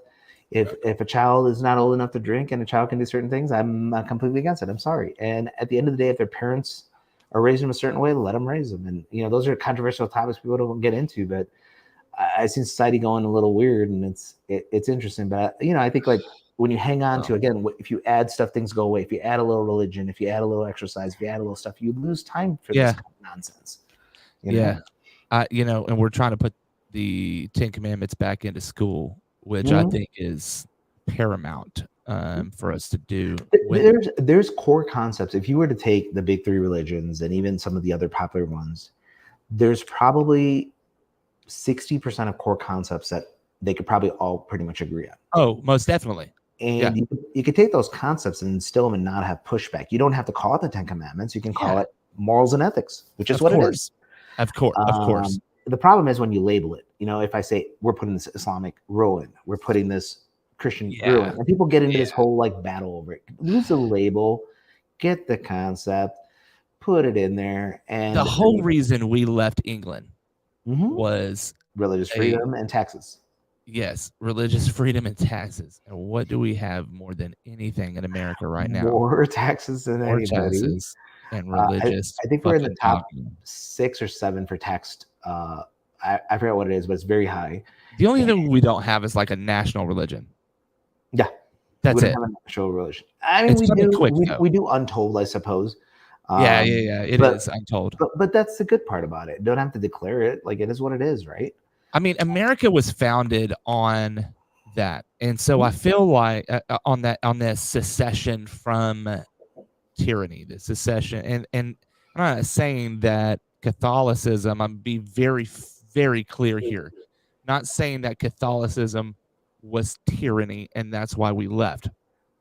If a child is not old enough to drink and a child can do certain things, I'm not completely against it. I'm sorry. And at the end of the day, if their parents are raising them a certain way, let them raise them. And, those are controversial topics people don't get into, but I see society going a little weird and it's interesting. But, I think like when you hang on to, again, if you add stuff, things go away. If you add a little religion, if you add a little exercise, if you add a little stuff, you lose time for this kind of nonsense. And we're trying to put the 10 Commandments back into school, which I think is paramount for us to do. There's core concepts. If you were to take the big 3 religions and even some of the other popular ones, there's probably 60% of core concepts that they could probably all pretty much agree on. Oh, most definitely. And you could take those concepts and instill them and not have pushback. You don't have to call it the 10 Commandments. You can call it morals and ethics, which is what it is. Of course. The problem is when you label it. If I say we're putting this Islamic rule in, we're putting this Christian rule in, and people get into this whole like battle over it. Use the label, get the concept, put it in there. And the whole reason we left England was religious freedom and taxes. Yes, religious freedom and taxes. And what do we have more than anything in America right now? More taxes than anybody. Taxes and religious. I think we're in the top 6 or 7 for tax. I forget what it is, but it's very high. The only thing we don't have is like a national religion. Yeah, that's it. Have a national religion. I mean, we do untold, I suppose. It is untold. But that's the good part about it. Don't have to declare it. Like it is what it is, right? I mean, America was founded on that. And so I feel like on this secession from tyranny, the secession, and I'm not saying that Catholicism. I'm be very very clear here. Not saying that Catholicism was tyranny and that's why we left.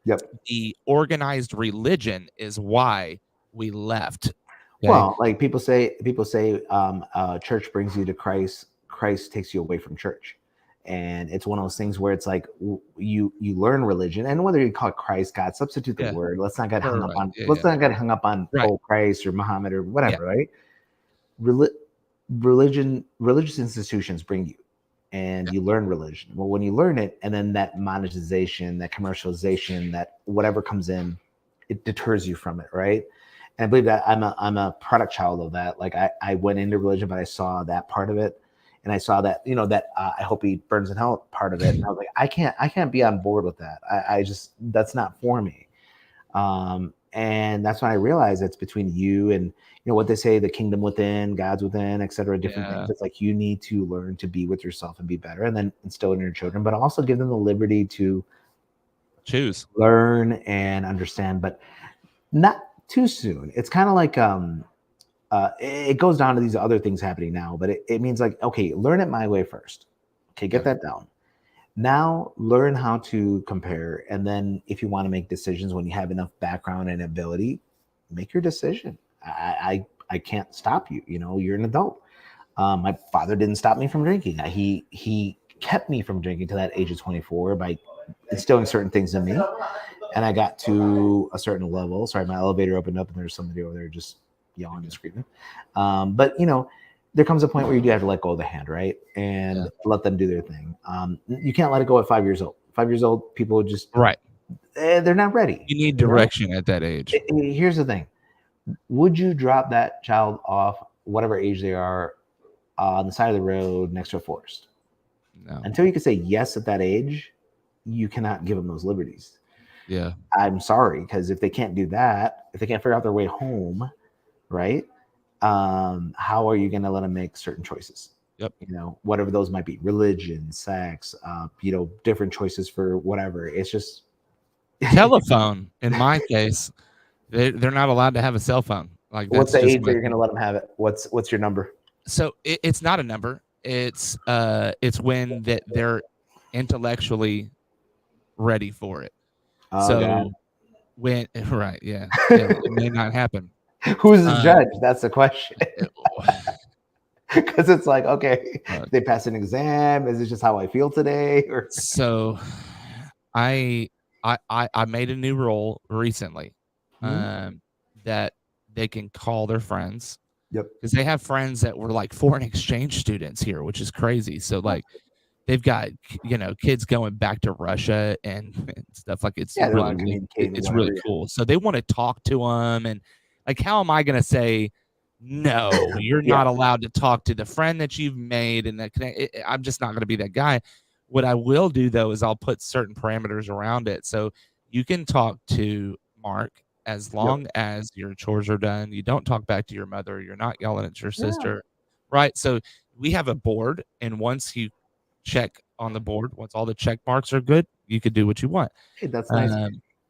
Yep. The organized religion is why we left. Okay. Well, like people say, church brings you to Christ. Christ takes you away from church, and it's one of those things where it's like you learn religion, and whether you call it Christ, God, substitute the Yeah. word. Let's not get Right. hung up Right. on. Yeah. Let's Yeah. not get hung up on Right. Christ or Muhammad or Yeah. whatever. Right? Religious institutions bring you, and Yeah. you learn religion. Well, when you learn it, and then that monetization, that commercialization, that whatever comes in, it deters you from it, right? And I believe that I'm a product child of that. Like I went into religion, but I saw that part of it, and I saw that that I hope he burns in hell part of it, and I was like, I can't be on board with that. I just that's not for me. And that's when I realized it's between you and what they say, the kingdom within, God's within, etc. Different things. Yeah. It's like you need to learn to be with yourself and be better, and then instill in your children, but also give them the liberty to Choose. learn and understand, but not too soon. It's kind of like it goes down to these other things happening now, but it means like, okay, learn it my way first. Okay, get Yeah. that down. Now learn how to compare, and then if you want to make decisions when you have enough background and ability, make your decision. I can't stop you. You're an adult. My father didn't stop me from drinking. He kept me from drinking to that age of 24 by instilling certain things in me, and I got to a certain level. Sorry, my elevator opened up and there's somebody over there just yelling and screaming. But there comes a point where you do have to let go of the hand, right? And Yeah. let them do their thing. You can't let it go at 5 years old. 5 years old, people just Right. they're not ready. You need direction at that age. Here's the thing: would you drop that child off, whatever age they are, on the side of the road next to a forest? No. Until you can say yes at that age, you cannot give them those liberties. Yeah. I'm sorry, because if they can't do that, if they can't figure out their way home, right? How are you going to let them make certain choices? Yep. Whatever those might be, religion, sex, different choices for whatever. It's just Telephone. In my case, they're not allowed to have a cell phone. Like what's that's the just age that you're going to let them have it? What's your number? So it's not a number. It's when that they're intellectually ready for it. Oh, So God. when right, yeah, it may not happen. Who's the judge? That's the question. It- Because it's like, okay, uh, they pass an exam. Is it just how I feel today? Or so I made a new rule recently, that they can call their friends. Yep. Because they have friends that were like foreign exchange students here, which is crazy. So like they've got kids going back to Russia and stuff. Like it's Yeah, they really want to cool. communicate It's whatever. really cool. So they want to talk to them, and like, how am I going to say no? You're Yeah. not allowed to talk to the friend that you've made, and that I'm just not going to be that guy. What I will do though is I'll put certain parameters around it, so you can talk to Mark as Yep. long as your chores are done. You don't talk back to your mother. You're not yelling at your Yeah. sister, right? So we have a board, and once you check on the board, once all the check marks are good, you could do what you want. Hey, that's nice.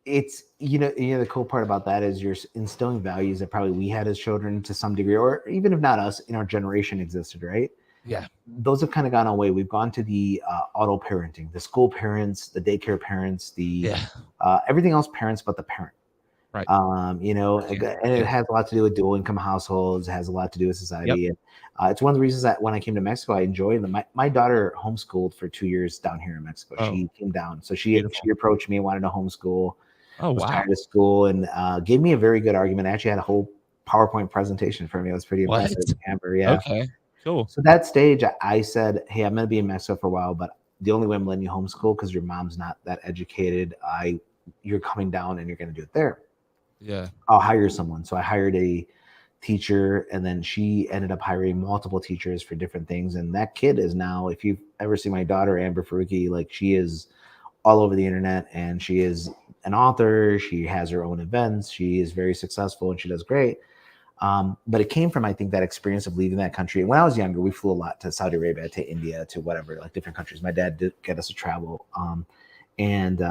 It's the cool part about that is you're instilling values that probably we had as children to some degree, or even if not us, in our generation existed, right? Yeah. Those have kind of gone away. We've gone to the auto parenting, the school parents, the daycare parents, the everything else parents but the parent. Right. And it has a lot to do with dual income households. It has a lot to do with society. And it's one of the reasons that when I came to Mexico, I enjoyed them. My daughter homeschooled for 2 years down here in Mexico. Oh, she came down. So she approached me, wanted to homeschool. Oh, was wow. tired of school, and gave me a very good argument. I actually had a whole PowerPoint presentation for me. It was pretty impressive. Amber, yeah. Okay, cool. So that stage, I said, hey, I'm going to be in Mexico for a while, but the only way I'm letting you homeschool because your mom's not that educated. You're coming down and you're going to do it there. Yeah. I'll hire someone. So I hired a teacher, and then she ended up hiring multiple teachers for different things. And that kid is now, if you've ever seen my daughter, Amber Farooqui, like she is all over the internet, and she is an author. She has her own events. She is very successful and she does great. But it came from, I think, that experience of leaving that country. And when I was younger, we flew a lot to Saudi Arabia, to India, to whatever, like different countries. My dad did get us to travel. And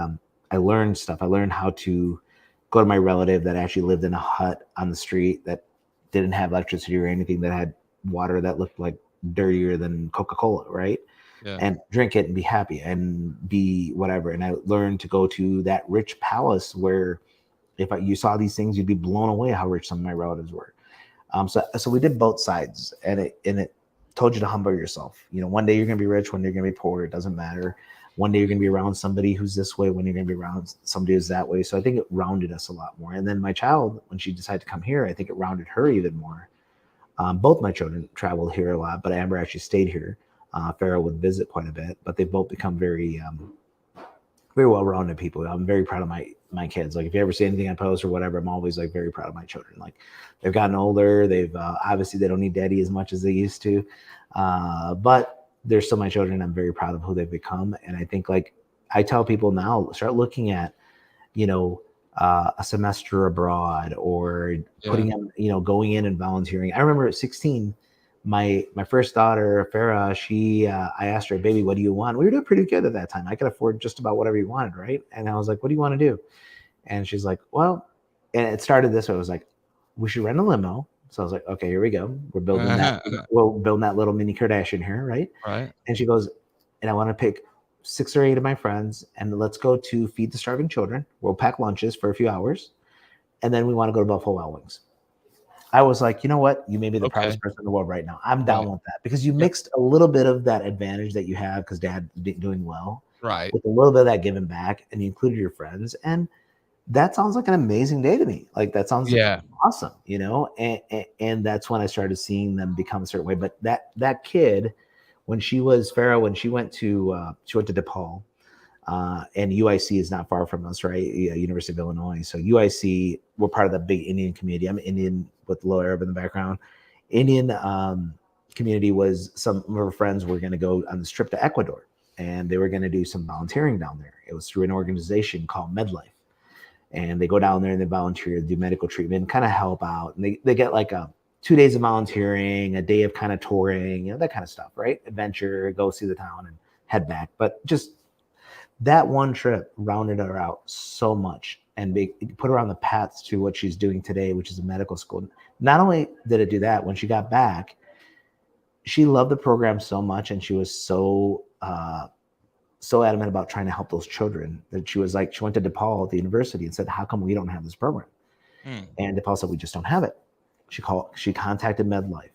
I learned stuff. I learned how to go to my relative that actually lived in a hut on the street that didn't have electricity or anything, that had water that looked like dirtier than Coca-Cola, right? Yeah. And drink it and be happy and be whatever. And I learned to go to that rich palace where you saw these things, you'd be blown away how rich some of my relatives were. So we did both sides, and it told you to humble yourself. One day you're gonna be rich, one day you're gonna be poor. It doesn't matter. One day you're gonna be around somebody who's this way, one day you're gonna be around somebody who's that way. So I think it rounded us a lot more. And then my child, when she decided to come here, I think it rounded her even more. Both my children traveled here a lot, but Amber actually stayed here. Farrah would visit quite a bit, but they've both become very very well-rounded people. I'm very proud of my kids. Like, if you ever see anything I post or whatever, I'm always like very proud of my children. Like, they've gotten older. They've obviously they don't need daddy as much as they used to, but they're still my children. I'm very proud of who they've become. And I think, like, I tell people now, start looking at, a semester abroad, or putting them, going in and volunteering. I remember at 16, my first daughter, Farah, I asked her, baby, what do you want? We were doing pretty good at that time. I could afford just about whatever you wanted, right? And I was like, what do you want to do? And she's like, well, and it started this way. I was like, we should rent a limo. So I was like, okay, here we go. We're building that little mini Kardashian here, right? Right. And she goes, and I want to pick 6 or 8 of my friends, and let's go to Feed the Starving Children. We'll pack lunches for a few hours, and then we want to go to Buffalo Wild Wings. I was like, you know what? You may be the proudest person in the world right now. I'm down with that, because you mixed a little bit of that advantage that you have because dad doing well, right, with a little bit of that giving back, and you included your friends. And that sounds like an amazing day to me. Like, that sounds awesome, and that's when I started seeing them become a certain way. But that kid, Farah, when she went to DePaul, and UIC is not far from us, right? University of Illinois. So UIC, we're part of the big Indian community. I'm Indian with low Arab in the background. Indian community was, some of our friends were going to go on this trip to Ecuador, and they were going to do some volunteering down there. It was through an organization called MedLife. And they go down there and they volunteer, do medical treatment, kind of help out. And they get like 2 days of volunteering, a day of kind of touring, that kind of stuff, right? Adventure, go see the town and head back. But just that one trip rounded her out so much, and put her on the path to what she's doing today, which is a medical school. Not only did it do that, when she got back, she loved the program so much, and she was so adamant about trying to help those children, that she was like, she went to DePaul at the university and said, how come we don't have this program? And DePaul said, we just don't have it. She contacted MedLife.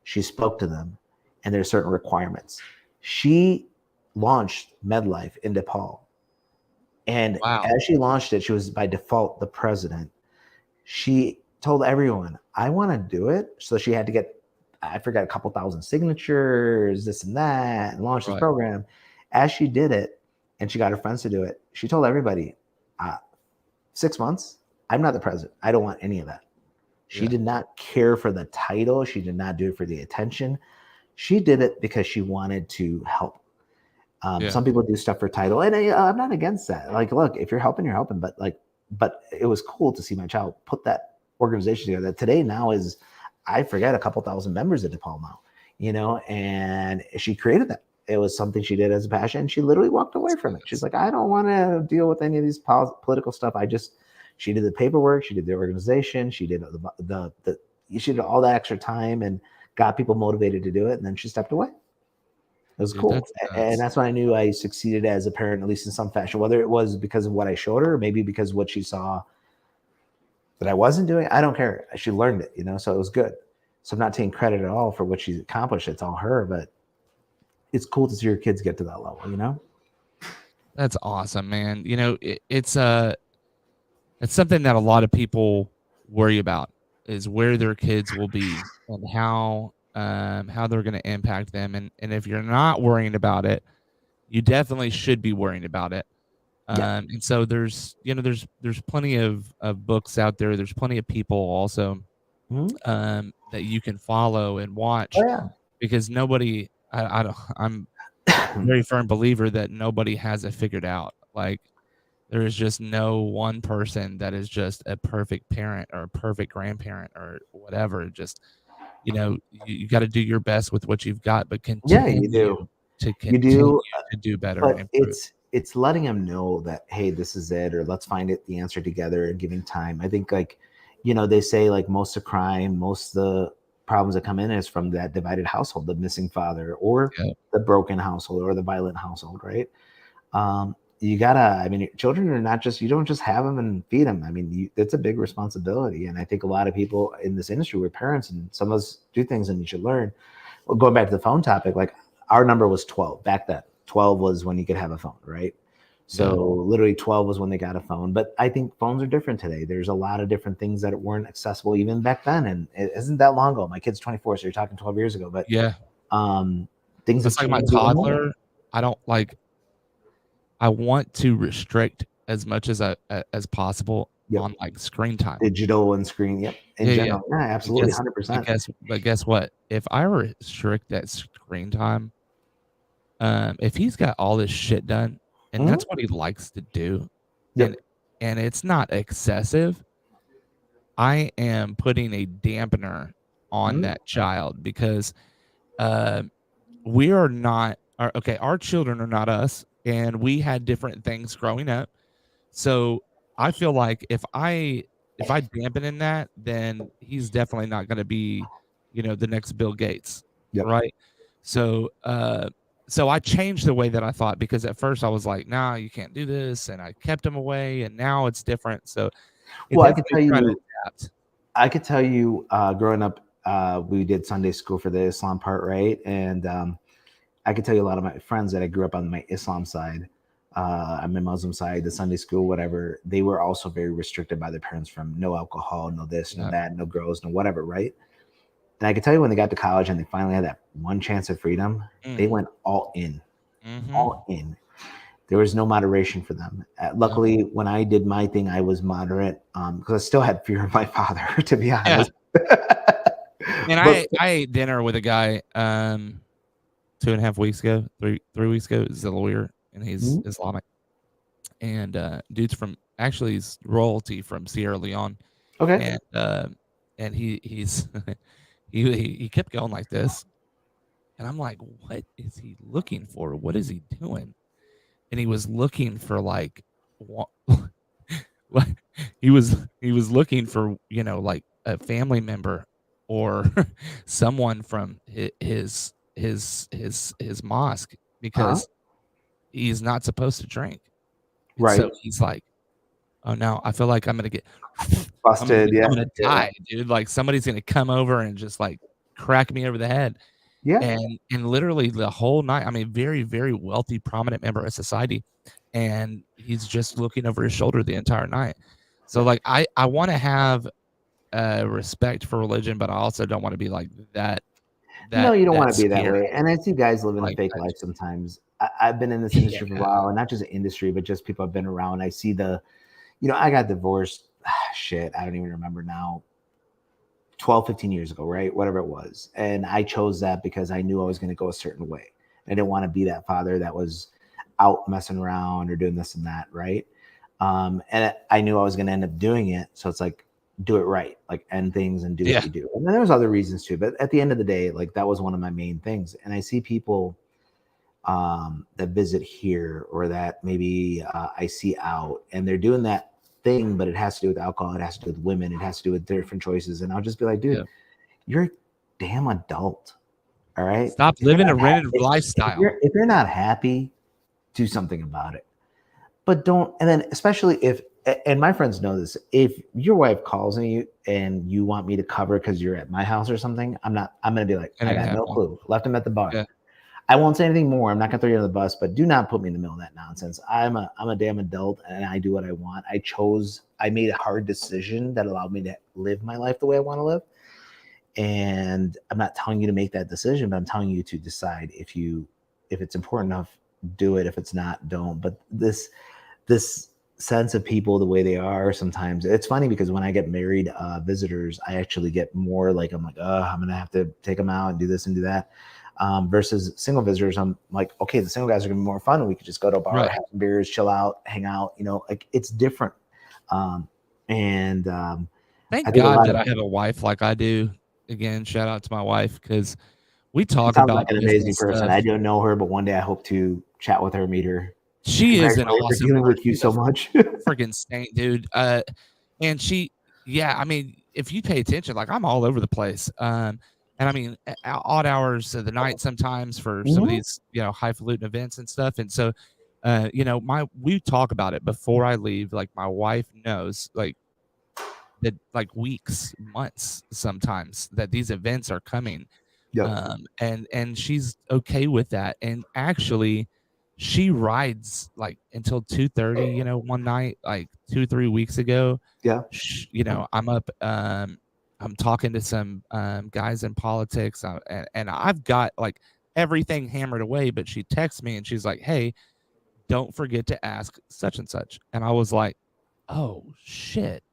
She spoke to them, and there's certain requirements. She launched MedLife in DePaul. And as she launched it, she was by default the president. She told everyone, I want to do it. So she had to get, I forgot, a couple thousand signatures, this and that, and launch this program. As she did it, and she got her friends to do it, she told everybody, 6 months, I'm not the president. I don't want any of that. She did not care for the title. She did not do it for the attention. She did it because she wanted to help. Some people do stuff for title, and I'm not against that. Like, look, if you're helping, you're helping. But it was cool to see my child put that organization together. That today now is, I forget, a couple thousand members at DePaul now, and she created that. It was something she did as a passion, and she literally walked away from it. She's like, I don't want to deal with any of these political stuff. She did the paperwork, she did the organization, she did she did all that extra time and got people motivated to do it, and then she stepped away. It was cool. And that's when I knew I succeeded as a parent, at least in some fashion, whether it was because of what I showed her, or maybe because what she saw that I wasn't doing. I don't care. She learned it, so it was good. So I'm not taking credit at all for what she's accomplished. It's all her, but it's cool to see your kids get to that level, That's awesome, man. It's something that a lot of people worry about, is where their kids will be and how they're going to impact them. And if you're not worrying about it, you definitely should be worrying about it. And so there's plenty of books out there. There's plenty of people also that you can follow and watch, because nobody, I'm a very firm believer that nobody has it figured out. Like, There is just no one person that is just a perfect parent or a perfect grandparent or whatever. Just, you got to do your best with what you've got, but Yeah, you do. You continue do. to do better and But improve. it's letting them know that, hey, this is it, or let's find it the answer together, and giving time. I think, like, they say, like, most of crime, most of the problems that come in is from that divided household, the missing father, or Yeah. the broken household, or the violent household, right? You gotta, I mean, children are not just, you don't just have them and feed them. I mean, it's a big responsibility. And I think a lot of people in this industry were parents, and some of us do things, and you should learn. Well, going back to the phone topic, like, our number was 12 back then. 12 was when you could have a phone, right? So Yeah. literally 12 was when they got a phone. But I think phones are different today. There's a lot of different things that weren't accessible even back then. And it isn't that long ago. My kid's 24, so you're talking 12 years ago. But Yeah. um, things have That's like my changed even more. toddler. I don't like, I want to restrict as much as possible Yep. on like screen time. Digital and screen. Yep. In Yeah, yeah. general. Yeah, absolutely. Because, but 100%. guess what? If I restrict that screen time, if he's got all this shit done and Mhm. that's what he likes to do, and Yep. and it's not excessive, I am putting a dampener on Mhm. that child because uh, we are not okay, our children are not us, and we had different things growing up. So I feel like if I dampen in that, then he's definitely not gonna be, the next Bill Gates, Yep. right? So, so I changed the way that I thought because at first I was like, "Nah, you can't do this," and I kept him away, and now it's different. So it's Well, I could definitely tell trying to you, adapt. growing up, we did Sunday school for the Islam part, right? And I could tell you a lot of my friends that I grew up on my Islam side, on my Muslim side, the Sunday school, whatever, they were also very restricted by their parents from no alcohol, no this, no Yeah. that, no girls, no whatever, right? And I could tell you when they got to college and they finally had that one chance of freedom, they Mm. went all in, all Mhm. in. There was no moderation for them. Yeah. Luckily, when I did my thing, I was moderate because I still had fear of my father, to be Yeah. honest. And But I ate dinner with a guy, 2.5 weeks ago, 3 weeks ago. He's a lawyer, and he's mhm, Islamic. And dude's from actually he's royalty from Sierra Leone, okay, and he's he kept going like this, and I'm like, what is he looking for? What is he doing? And he was looking for like, wa- like he was looking for like a family member or someone from his mosque uh-huh, because he's not supposed to drink, and right, so he's like, oh no, I feel like I'm gonna get busted, yeah, I'm gonna yeah, die, dude. Like somebody's gonna come over and just like crack me over the head. yeah. And literally the whole night, I mean, very, very wealthy, prominent member of society. And he's just looking over his shoulder the entire night. So Yep. like I want to have respect for religion, but I also don't want to be like that No, you don't that want to be that scary. way. And I see guys living a Like fake I life just sometimes. I've been in this industry for a yeah. while, and not just the industry, but just people I've been around. I see I got divorced, shit, I don't even remember now, 12, 15 years ago, right? Whatever it was. And I chose that because I knew I was going to go a certain way. I didn't want to be that father that was out messing around or doing this and that, right? And I knew I was going to end up doing it. So it's like, do it right, like end things and do what Yeah. you do. And then there was other reasons too. But at the end of the day, like that was one of my main things. And I see people that visit here or that maybe I see out and they're doing that thing, but it has to do with alcohol, it has to do with women, it has to do with different choices. And I'll just be like, dude, Yeah. you're a damn adult. All right. Stop If you're living a not rented if lifestyle. you're not happy, do something about it. But don't, and then especially if, and my friends know this, if your wife calls me and you want me to cover because you're at my house or something, I'm gonna be like, It I ain't got no happening. clue. Left him at the bar. Yeah. I won't say anything more. I'm not gonna throw you under the bus, but do not put me in the middle of that nonsense. I'm a damn adult and I do what I want. I made a hard decision that allowed me to live my life the way I want to live. And I'm not telling you to make that decision, but I'm telling you to decide if it's important enough, do it. If it's not, don't. But this sense of people the way they are sometimes, it's funny because when I get married visitors, I actually get more like, I'm like, oh, I'm gonna have to take them out and do this and do that. versus single visitors. I'm like, okay, the single guys are gonna be more fun. We could just go to a bar, have some beers, chill out, hang out. Like it's different. Thank I think God that I have a wife like I do. Again, shout out to my wife because we she talk sounds about like an amazing business person. stuff. I don't know her, but one day I hope to chat with her, meet her. She is an Congratulations for awesome dealing with you she's so a much. freaking saint, dude. And she, yeah, I mean, if you pay attention, like I'm all over the place. And I mean, odd hours of the night sometimes for some of these, highfalutin events and stuff. And so, we talk about it before I leave. Like my wife knows, like that, like weeks, months, sometimes that these events are coming. Yep. And she's okay with that. And actually, she rides like until 2:30. One night, like 2-3 weeks ago, Yeah. I'm up. I'm talking to some guys in politics, and I've got like everything hammered away. But she texts me and she's like, "Hey, don't forget to ask such and such." And I was like, "Oh shit."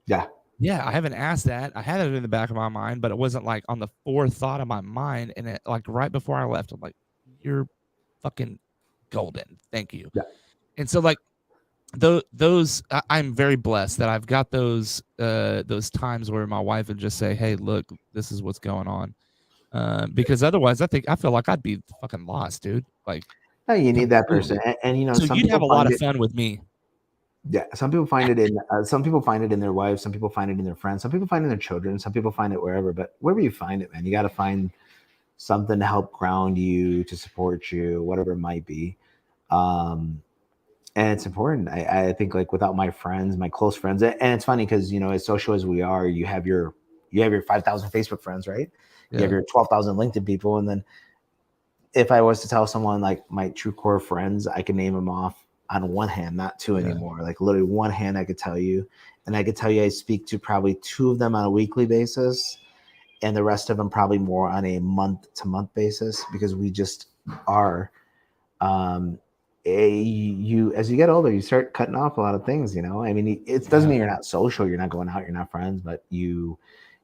Yeah. Yeah, I haven't asked that. I had it in the back of my mind, but it wasn't like on the forethought of my mind. And it like right before I left, I'm like, "You're fucking golden. Thank you." Yeah. And so like those I'm very blessed that I've got those times where my wife would just say, "Hey, look, this is what's going on." Because otherwise I feel like I'd be fucking lost, dude. Like No, you need that completely. person. And So some you'd have people a lot find of it. fun with me. Yeah, some people find it in their wives, some people find it in their friends, some people find it in their children, some people find it wherever. But wherever you find it, man, you got to find something to help ground you, to support you, whatever it might be. And it's important. I think like without my friends, my close friends, and it's funny because as social as we are, you have your 5,000 Facebook friends, right? You have your 12,000 LinkedIn people, and then if I was to tell someone like my true core friends, I can name them off on one hand, not two anymore. Like literally one hand, I could tell you, and I could tell you I speak to probably two of them on a weekly basis, and the rest of them probably more on a month to month basis because we just are. You as you get older, you start cutting off a lot of things. I mean, it doesn't mean you're not social, you're not going out, you're not friends, but you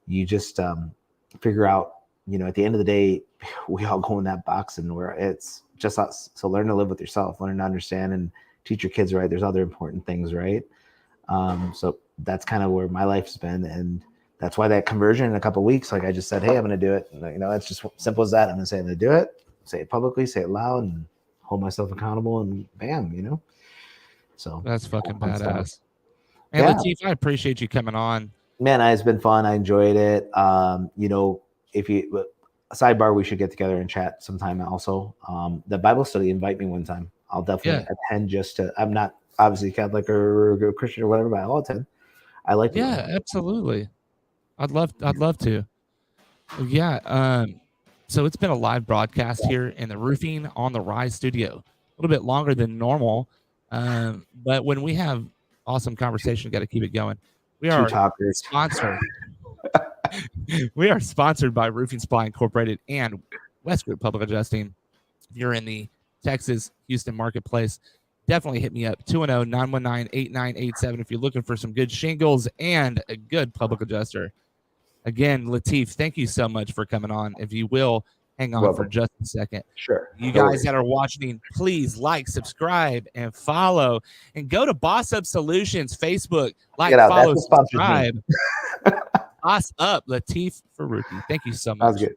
just figure out. At the end of the day, we all go in that box, and it's just us. So learn to live with yourself, learn to understand, and teach your kids right. There's other important things, right? So that's kind of where my life's been, and that's why that conversion in a couple of weeks, like I just said, hey, I'm going to do it. And, it's just simple as that. I'm going to say I'm going to do it, say it publicly, say it loud, and hold myself accountable, and bam. So That's fucking badass. Stuff. And Lateef, I appreciate you coming on. Man, it's been fun. I enjoyed it. If you sidebar, we should get together and chat sometime. Also, the Bible study, invite me one time. I'll definitely attend. I'm not obviously Catholic or Christian or whatever, but I'll attend. I like to. Yeah, absolutely. I'd love to. Yeah. So it's been a live broadcast here in the Roofing on the Rise studio. A little bit longer than normal, but when we have awesome conversation, got to keep it going. We are sponsored. We are sponsored by Roofing Supply Incorporated and West Group Public Adjusting. If you're in the Texas, Houston marketplace, definitely hit me up, 210-919-8987 if you're looking for some good shingles and a good public adjuster. Again, Lateef, thank you so much for coming on. If you will, hang on for just a second. Sure. You guys that are watching, please like, subscribe, and follow. And go to Boss Up Solutions Facebook. Like, follow, subscribe. Boss Up, Lateef Farooqui. Thank you so much. That was good.